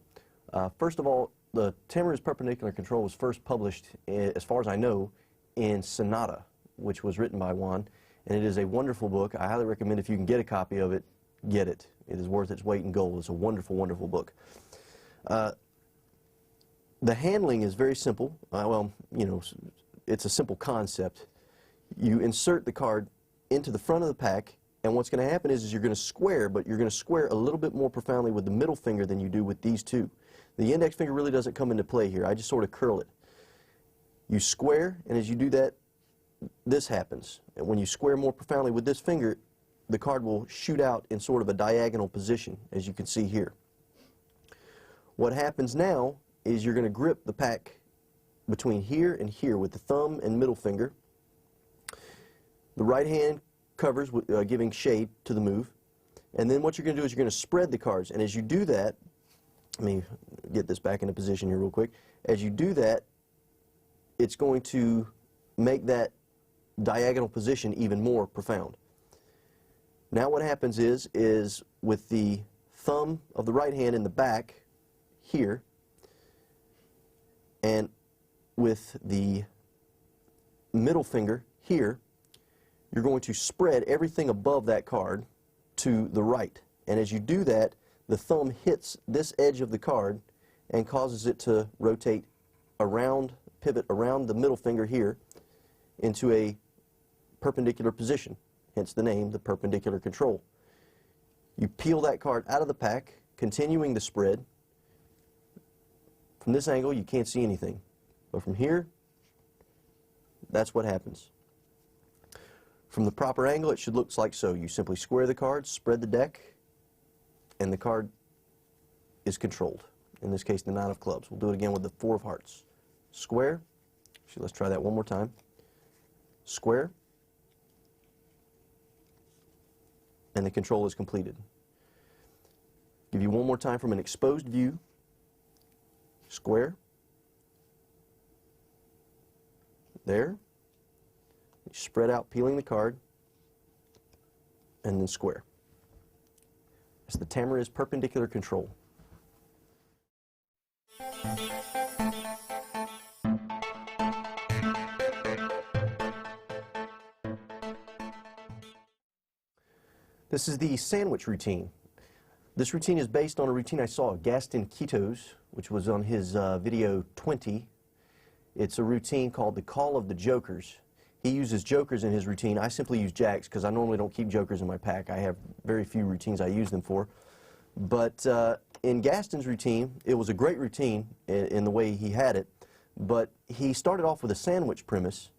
First of all, the Tamariz perpendicular control was first published, as far as I know, in Sonata, which was written by Juan, and it is a wonderful book. I highly recommend, if you can get a copy of it, get it. It is worth its weight in gold. It's a wonderful, wonderful book. The handling is very simple. Well, you know, it's a simple concept. You insert the card into the front of the pack, and what's going to happen is you're going to square, but you're going to square a little bit more profoundly with the middle finger than you do with these 2. The index finger really doesn't come into play here. I just sort of curl it. You square, and as you do that, this happens. And when you square more profoundly with this finger, the card will shoot out in sort of a diagonal position, as you can see here. What happens now is you're going to grip the pack between here and here with the thumb and middle finger. The right hand covers, giving shade to the move. And then what you're going to do is you're going to spread the cards. And as you do that, let me get this back into position here real quick. As you do that, it's going to make that diagonal position even more profound. Now what happens is with the thumb of the right hand in the back here, and with the middle finger here, you're going to spread everything above that card to the right. And as you do that, the thumb hits this edge of the card and causes it to rotate around, pivot around the middle finger here into a perpendicular position, hence the name, the perpendicular control. You peel that card out of the pack, continuing the spread. From this angle, you can't see anything. But from here, that's what happens. From the proper angle, it should look like so. You simply square the card, spread the deck, and the card is controlled. In this case, the 9 of clubs. We'll do it again with the 4 of hearts. Square. Actually, let's try that one more time. Square. And the control is completed. Give you one more time from an exposed view. Square. There. You spread out, peeling the card, and then square. It's the Tamariz perpendicular control. This is the sandwich routine. This routine is based on a routine I saw of Gaston Quito's, which was on his video 20. It's a routine called the Call of the Jokers. He uses jokers in his routine. I simply use jacks because I normally don't keep jokers in my pack. I have very few routines I use them for. But in Gaston's routine, it was a great routine in the way he had it, but he started off with a sandwich premise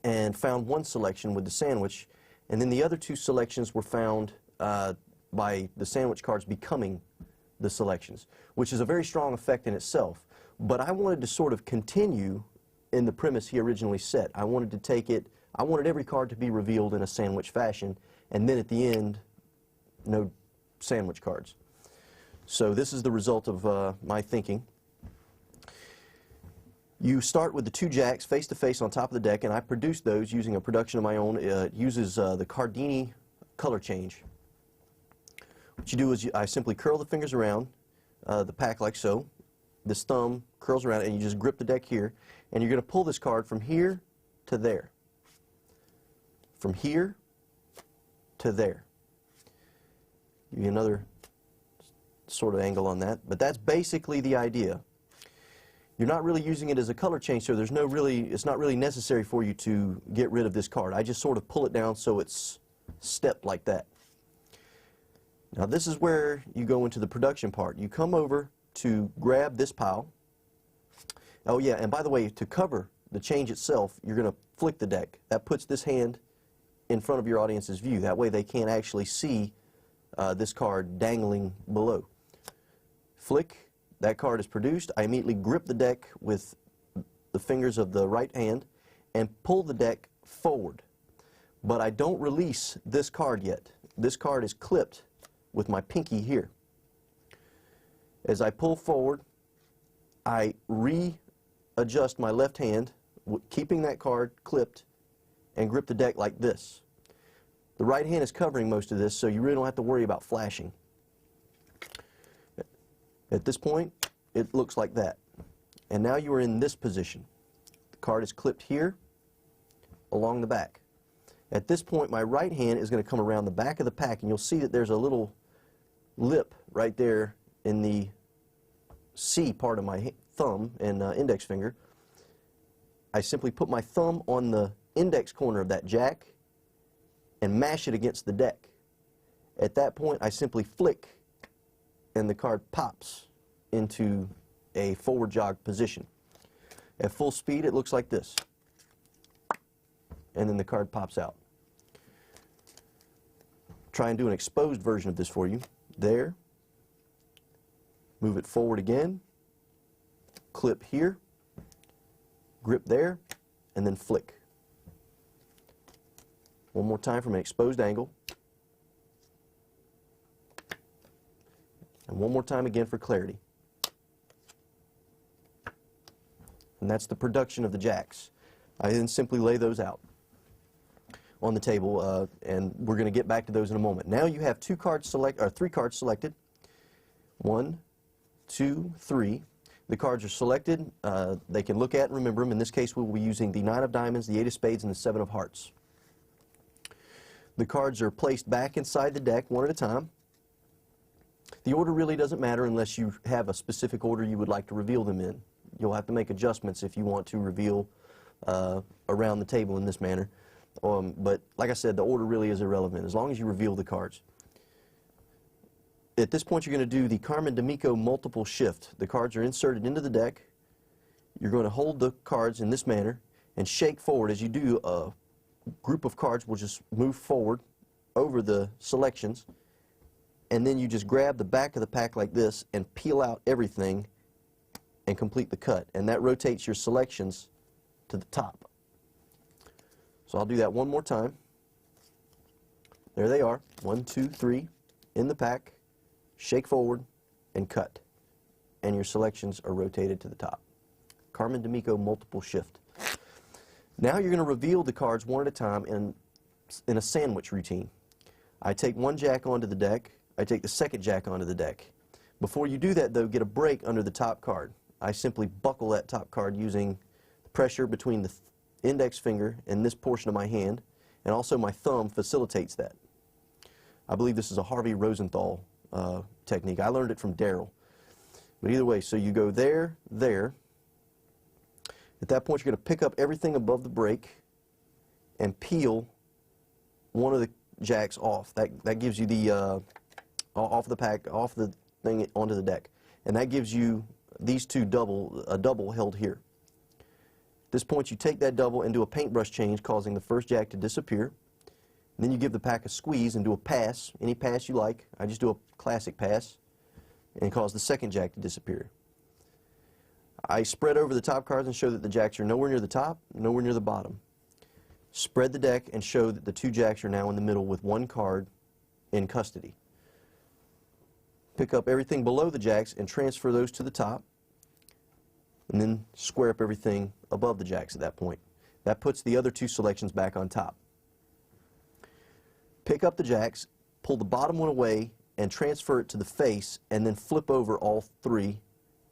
and found one selection with the sandwich, and then the other 2 selections were found by the sandwich cards becoming the selections, which is a very strong effect in itself. But I wanted to sort of continue in the premise he originally set. I wanted to take it, I wanted every card to be revealed in a sandwich fashion, and then at the end, no sandwich cards. So this is the result of my thinking. You start with the 2 jacks face to face on top of the deck, and I produce those using a production of my own. It uses the Cardini color change. What you do is I simply curl the fingers around the pack like so. This thumb curls around, and you just grip the deck here, and you're going to pull this card from here to there. From here to there. Give you another sort of angle on that, but that's basically the idea. You're not really using it as a color change, so it's not really necessary for you to get rid of this card. I just sort of pull it down so it's stepped like that. Now this is where you go into the production part. You come over to grab this pile. Oh yeah, and by the way, to cover the change itself, you're going to flick the deck. That puts this hand in front of your audience's view. That way they can't actually see this card dangling below. Flick. That card is produced. I immediately grip the deck with the fingers of the right hand and pull the deck forward. But I don't release this card yet. This card is clipped with my pinky here. As I pull forward, I readjust my left hand, keeping that card clipped, and grip the deck like this. The right hand is covering most of this, so you really don't have to worry about flashing. At this point, it looks like that. And now you are in this position. The card is clipped here along the back. At this point, my right hand is going to come around the back of the pack, and you'll see that there's a little lip right there in the C part of my thumb and index finger. I simply put my thumb on the index corner of that jack and mash it against the deck. At that point, I simply flick, and the card pops into a forward jog position. At full speed, it looks like this. And then the card pops out. Try and do an exposed version of this for you. There. Move it forward again. Clip here. Grip there. And then flick. One more time from an exposed angle. And one more time again for clarity. And that's the production of the jacks. I then simply lay those out on the table, and we're going to get back to those in a moment. Now you have 3 cards selected. 1, 2, 3. The cards are selected. They can look at and remember them. In this case, we will be using the 9 of diamonds, the 8 of spades, and the 7 of hearts. The cards are placed back inside the deck one at a time. The order really doesn't matter unless you have a specific order you would like to reveal them in. You'll have to make adjustments if you want to reveal around the table in this manner. But like I said, the order really is irrelevant as long as you reveal the cards. At this point, you're going to do the Carmen D'Amico multiple shift. The cards are inserted into the deck. You're going to hold the cards in this manner and shake forward. As you do, a group of cards will just move forward over the selections. And then you just grab the back of the pack like this and peel out everything and complete the cut. And that rotates your selections to the top. So I'll do that one more time. There they are. 1, 2, 3 in the pack. Shake forward and cut. And your selections are rotated to the top. Carmen D'Amico multiple shift. Now you're going to reveal the cards one at a time in a sandwich routine. I take one jack onto the deck. I take the second jack onto the deck. Before you do that, though, get a break under the top card. I simply buckle that top card using the pressure between the index finger and this portion of my hand, and also my thumb facilitates that. I believe this is a Harvey Rosenthal technique. I learned it from Daryl. But either way, so you go there, there. At that point, you're going to pick up everything above the break and peel one of the jacks off. That gives you the off the pack, off the thing onto the deck, and that gives you these two a double held here. At this point, you take that double and do a paintbrush change, causing the first jack to disappear. And then you give the pack a squeeze and do a pass, any pass you like. I just do a classic pass and cause the second jack to disappear. I spread over the top cards and show that the jacks are nowhere near the top, nowhere near the bottom. Spread the deck and show that the 2 jacks are now in the middle with 1 card in custody. Pick up everything below the jacks and transfer those to the top. and then square up everything above the jacks at that point. That puts the other two selections back on top. Pick up the jacks, pull the bottom one away, and transfer it to the face, and then flip over all three.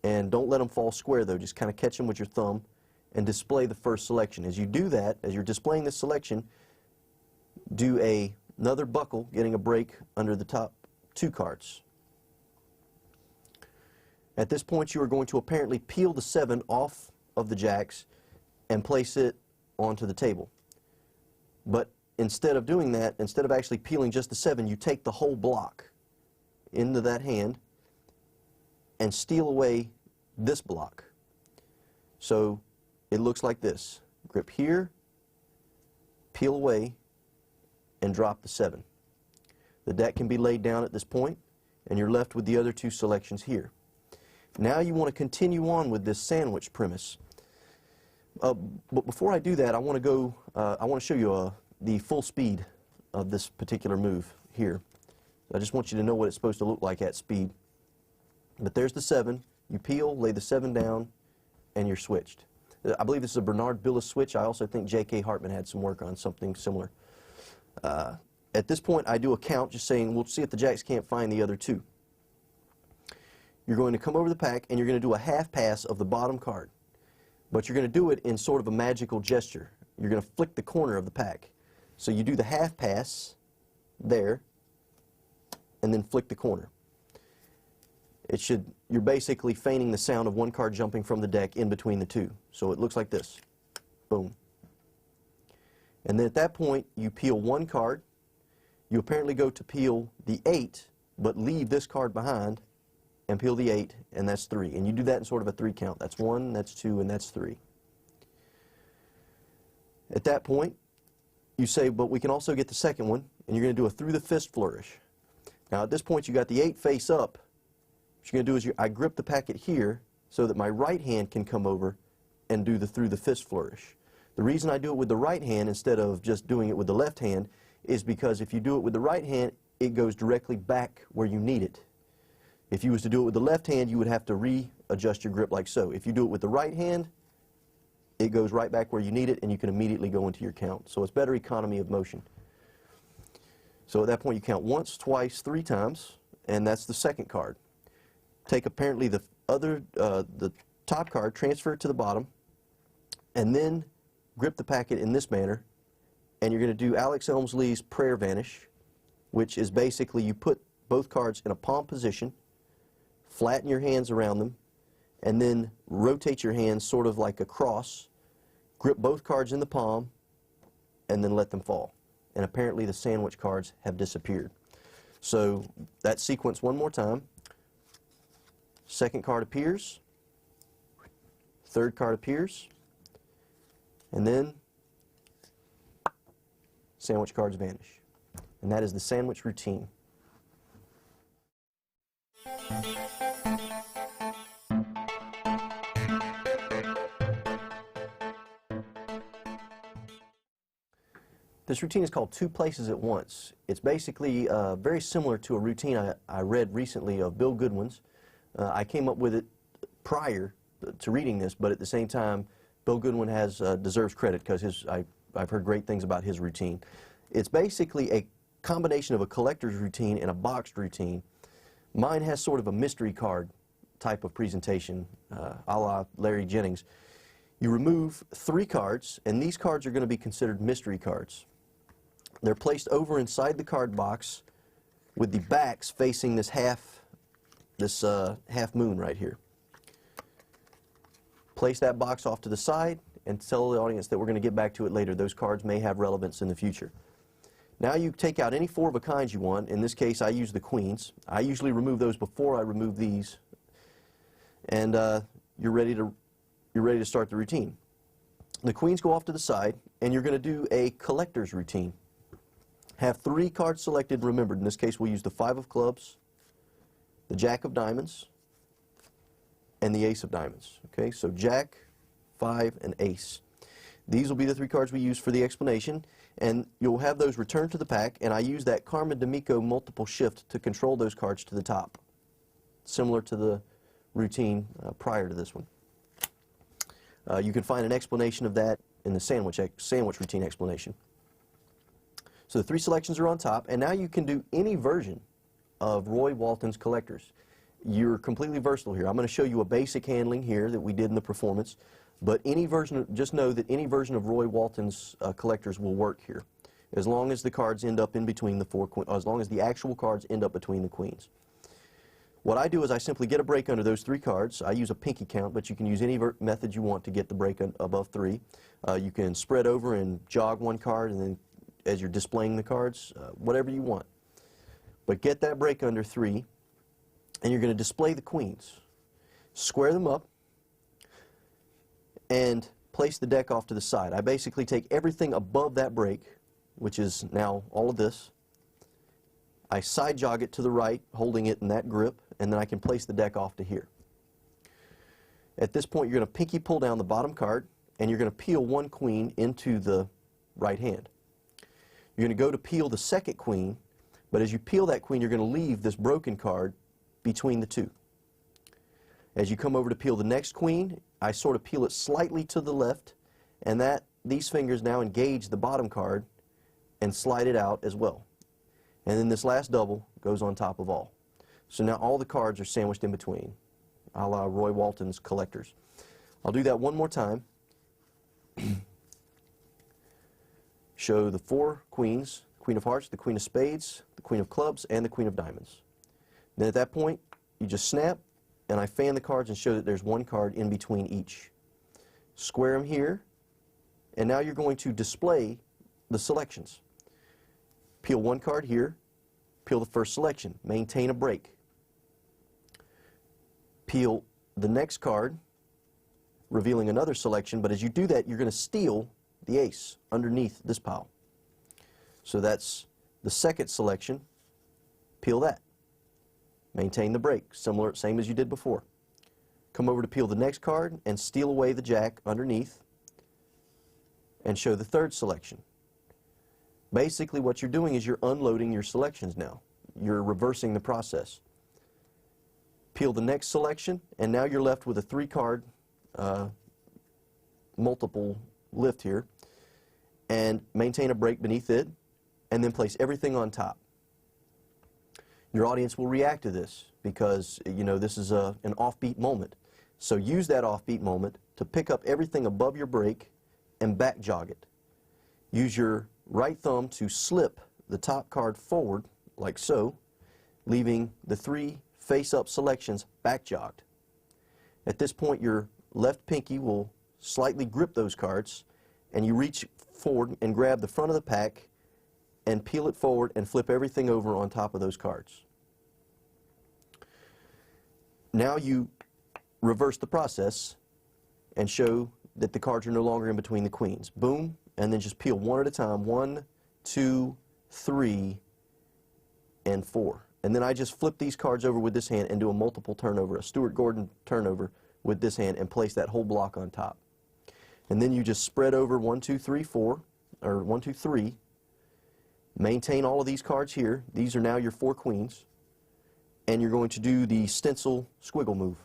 And don't let them fall square though, just kind of catch them with your thumb and display the first selection. As you do that, as you're displaying this selection, do another buckle, getting a break under the top two cards. At this point, you are going to apparently peel the 7 off of the jacks and place it onto the table. But instead of doing that, instead of actually peeling just the 7, you take the whole block into that hand and steal away this block. So it looks like this. Grip here, peel away, and drop the 7. The deck can be laid down at this point, and you're left with the other two selections here. Now you want to continue on with this sandwich premise. But before I do that, I want to show you the full speed of this particular move here. I just want you to know what it's supposed to look like at speed. But there's the 7. You peel, lay the 7 down, and you're switched. I believe this is a Bernard Billis switch. I also think J.K. Hartman had some work on something similar. At this point, I do a count, just saying, we'll see if the jacks can't find the other two. You're going to come over the pack, and you're going to do a half pass of the bottom card. But you're going to do it in sort of a magical gesture. You're going to flick the corner of the pack. So you do the half pass there, and then flick the corner. You're basically feigning the sound of one card jumping from the deck in between the two. So it looks like this. Boom. And then at that point, you peel one card. You apparently go to peel the 8, but leave this card behind, and peel the 8, and that's 3. And you do that in sort of a 3 count. That's 1, that's 2, and that's 3. At that point, you say, but we can also get the second one, and you're going to do a through the fist flourish. Now at this point, you got the 8 face up. What you're going to do is I grip the packet here so that my right hand can come over and do the through the fist flourish. The reason I do it with the right hand instead of just doing it with the left hand is because if you do it with the right hand, it goes directly back where you need it. If you was to do it with the left hand, you would have to readjust your grip like so. If you do it with the right hand, it goes right back where you need it, and you can immediately go into your count. So it's better economy of motion. So at that point, you count once, twice, 3 times, and that's the second card. Take apparently the top card, transfer it to the bottom, and then grip the packet in this manner, and you're going to do Alex Elmsley's prayer vanish, which is basically you put both cards in a palm position, flatten your hands around them, and then rotate your hands sort of like a cross, grip both cards in the palm, and then let them fall. And apparently the sandwich cards have disappeared. So that sequence one more time. Second card appears, third card appears, and then sandwich cards vanish. And that is the sandwich routine. This routine is called Two Places at Once. It's basically very similar to a routine I read recently of Bill Goodwin's. I came up with it prior to reading this, but at the same time, Bill Goodwin deserves credit because I've heard great things about his routine. It's basically a combination of a collector's routine and a boxed routine. Mine has sort of a mystery card type of presentation, a la Larry Jennings. You remove 3 cards, and these cards are going to be considered mystery cards. They're placed over inside the card box with the backs facing this half moon right here. Place that box off to the side and tell the audience that we're going to get back to it later. Those cards may have relevance in the future. Now you take out any 4 of a kind you want. In this case, I use the queens. I usually remove those before I remove these. And you're ready to start the routine. The queens go off to the side, and you're going to do a collector's routine. Have 3 cards selected and remembered. In this case, we'll use the 5 of clubs, the jack of diamonds, and the ace of diamonds. Okay, so jack, 5, and ace. These will be the 3 cards we use for the explanation, and you'll have those returned to the pack, and I use that Carmen D'Amico multiple shift to control those cards to the top, similar to the routine prior to this one. You can find an explanation of that in the sandwich routine explanation. So the 3 selections are on top, and now you can do any version of Roy Walton's collectors. You're completely versatile here. I'm going to show you a basic handling here that we did in the performance, but any version, just know that any version of Roy Walton's collectors will work here, as long as the cards end up in between the 4 queens, as long as the actual cards end up between the queens. What I do is I simply get a break under those 3 cards. I use a pinky count, but you can use any method you want to get the break above 3. You can spread over and jog 1 card, and then as you're displaying the cards, whatever you want. But get that break under 3, and you're going to display the queens. Square them up, and place the deck off to the side. I basically take everything above that break, which is now all of this. I side jog it to the right, holding it in that grip, and then I can place the deck off to here. At this point, you're going to pinky pull down the bottom card, and you're going to peel 1 queen into the right hand. You're going to go to peel the second queen, but as you peel that queen, you're going to leave this broken card between the 2. As you come over to peel the next queen, I sort of peel it slightly to the left, and these fingers now engage the bottom card and slide it out as well. And then this last double goes on top of all. So now all the cards are sandwiched in between, a la Roy Walton's collectors. I'll do that one more time. Show the 4 queens, Queen of Hearts, the Queen of Spades, the Queen of Clubs, and the Queen of Diamonds. Then at that point, you just snap, and I fan the cards and show that there's 1 card in between each. Square them here, and now you're going to display the selections. Peel 1 card here, peel the first selection, maintain a break. Peel the next card, revealing another selection, but as you do that, you're going to steal the ace underneath this pile. So that's the second selection. Peel that. Maintain the break, same as you did before. Come over to peel the next card and steal away the jack underneath and show the third selection. Basically what you're doing is you're unloading your selections now. You're reversing the process. Peel the next selection, and now you're left with a 3-card multiple lift here, and maintain a break beneath it, and then place everything on top. Your audience will react to this because, you know, this is an offbeat moment. So use that offbeat moment to pick up everything above your break and back jog it. Use your right thumb to slip the top card forward, like so, leaving the 3 face-up selections back jogged. At this point, your left pinky will slightly grip those cards, and you reach forward and grab the front of the pack and peel it forward and flip everything over on top of those cards. Now you reverse the process and show that the cards are no longer in between the queens. Boom, and then just peel 1 at a time. 1, 2, 3, and 4. And then I just flip these cards over with this hand and do a multiple turnover, a Stuart Gordon turnover with this hand, and place that whole block on top. And then you just spread over 1, 2, 3, 4, or 1, 2, 3. Maintain all of these cards here. These are now your 4 queens. And you're going to do the stencil squiggle move.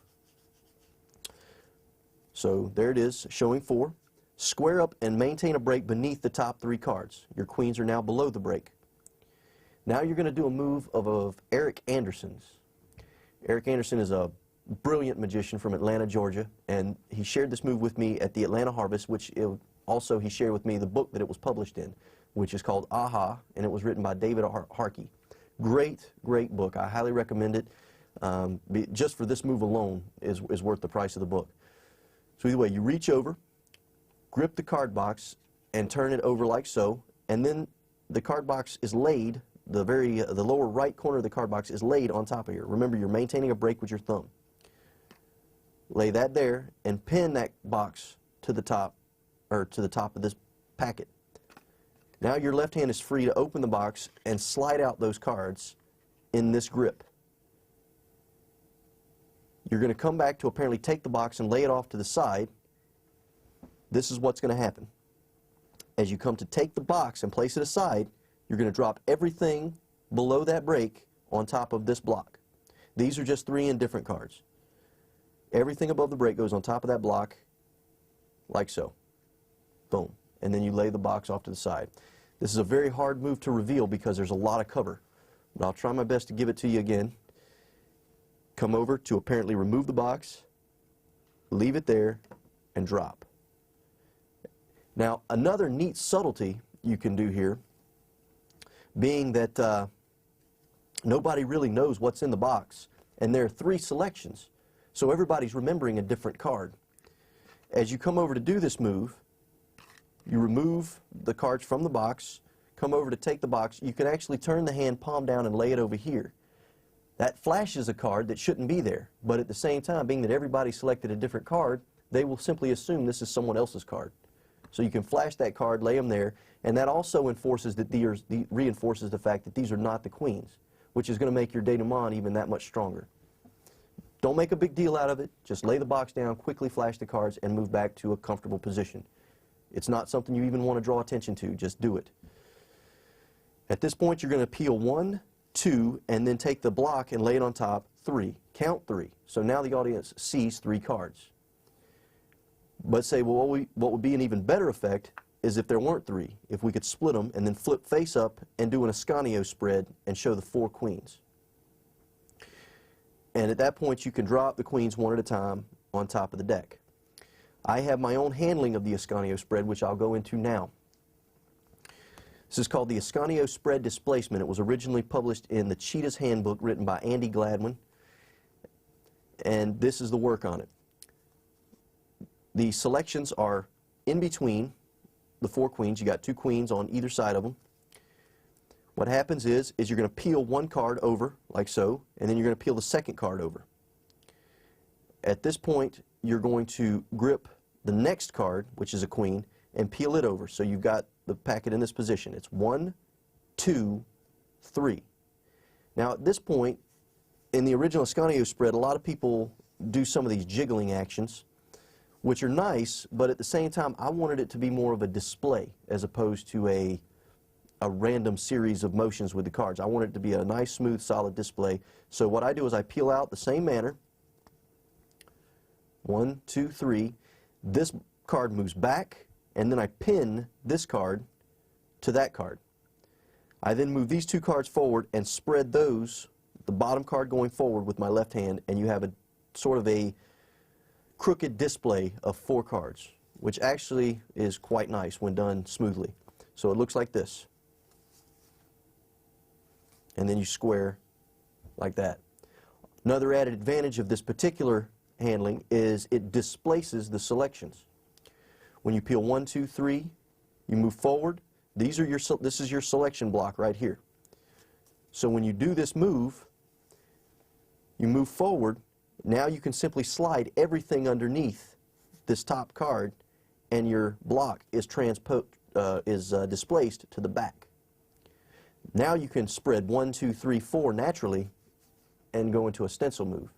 So there it is, showing 4. Square up and maintain a break beneath the top 3 cards. Your queens are now below the break. Now you're going to do a move of Eric Anderson's. Eric Anderson is a brilliant magician from Atlanta, Georgia, and he shared this move with me at the Atlanta Harvest, which also he shared with me the book that it was published in, which is called Aha, and it was written by David Harkey. Great, great book. I highly recommend it. Just for this move alone is worth the price of the book. So either way, you reach over, grip the card box, and turn it over like so, and then the card box is laid, the lower right corner of the card box is laid on top of here. Remember, you're maintaining a break with your thumb. Lay that there and pin that box to the top, or to the top of this packet. Now your left hand is free to open the box and slide out those cards in this grip. You're going to come back to apparently take the box and lay it off to the side. This is what's going to happen. As you come to take the box and place it aside, you're going to drop everything below that break on top of this block. These are just 3 indifferent cards. Everything above the break goes on top of that block, like so. Boom. And then you lay the box off to the side. This is a very hard move to reveal because there's a lot of cover. But I'll try my best to give it to you again. Come over to apparently remove the box, leave it there, and drop. Now, another neat subtlety you can do here, being that nobody really knows what's in the box, and there are 3 selections, so everybody's remembering a different card. As you come over to do this move, you remove the cards from the box, come over to take the box, you can actually turn the hand palm down and lay it over here. That flashes a card that shouldn't be there, but at the same time, being that everybody selected a different card, they will simply assume this is someone else's card. So you can flash that card, lay them there, and that also reinforces the fact that these are not the queens, which is going to make your denouement even that much stronger. Don't make a big deal out of it. Just lay the box down, quickly flash the cards, and move back to a comfortable position. It's not something you even want to draw attention to. Just do it. At this point, you're going to peel 1, 2, and then take the block and lay it on top, 3. Count 3. So now the audience sees 3 cards. But say, well, what would be an even better effect is if there weren't 3. If we could split them and then flip face up and do an Ascanio spread and show the 4 queens. And at that point, you can drop the queens one at a time on top of the deck. I have my own handling of the Ascanio spread, which I'll go into now. This is called the Ascanio Spread Displacement. It was originally published in the Cheetah's Handbook, written by Andy Gladwin. And this is the work on it. The selections are in between the 4 queens. You got 2 queens on either side of them. What happens is you're going to peel 1 card over, like so, and then you're going to peel the second card over. At this point, you're going to grip the next card, which is a queen, and peel it over. So you've got the packet in this position. It's 1, 2, 3. Now at this point, in the original Ascanio spread, a lot of people do some of these jiggling actions, which are nice, but at the same time, I wanted it to be more of a display as opposed to a random series of motions with the cards. I wanted it to be a nice, smooth, solid display. So what I do is I peel out the same manner. 1, 2, 3. This card moves back, and then I pin this card to that card. I then move these 2 cards forward and spread those, the bottom card going forward with my left hand, and you have a sort of a crooked display of 4 cards, which actually is quite nice when done smoothly. So it looks like this. And then you square like that. Another added advantage of this particular handling is it displaces the selections. When you peel 1, 2, 3, you move forward. This is your selection block right here. So when you do this move, you move forward. Now you can simply slide everything underneath this top card, and your block is displaced to the back. Now you can spread 1, 2, 3, 4 naturally and go into a stencil move.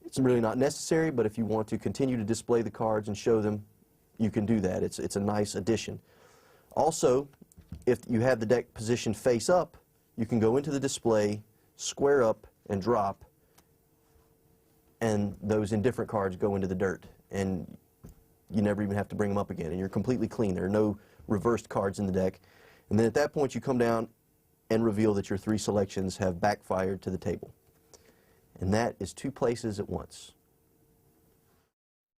It's really not necessary, but if you want to continue to display the cards and show them, you can do that. It's a nice addition. Also, if you have the deck positioned face up, you can go into the display, square up, and drop, and those indifferent cards go into the dirt, and you never even have to bring them up again, and you're completely clean. There are no reversed cards in the deck. And then at that point, you come down and reveal that your 3 selections have backfired to the table. And that is 2 places at once.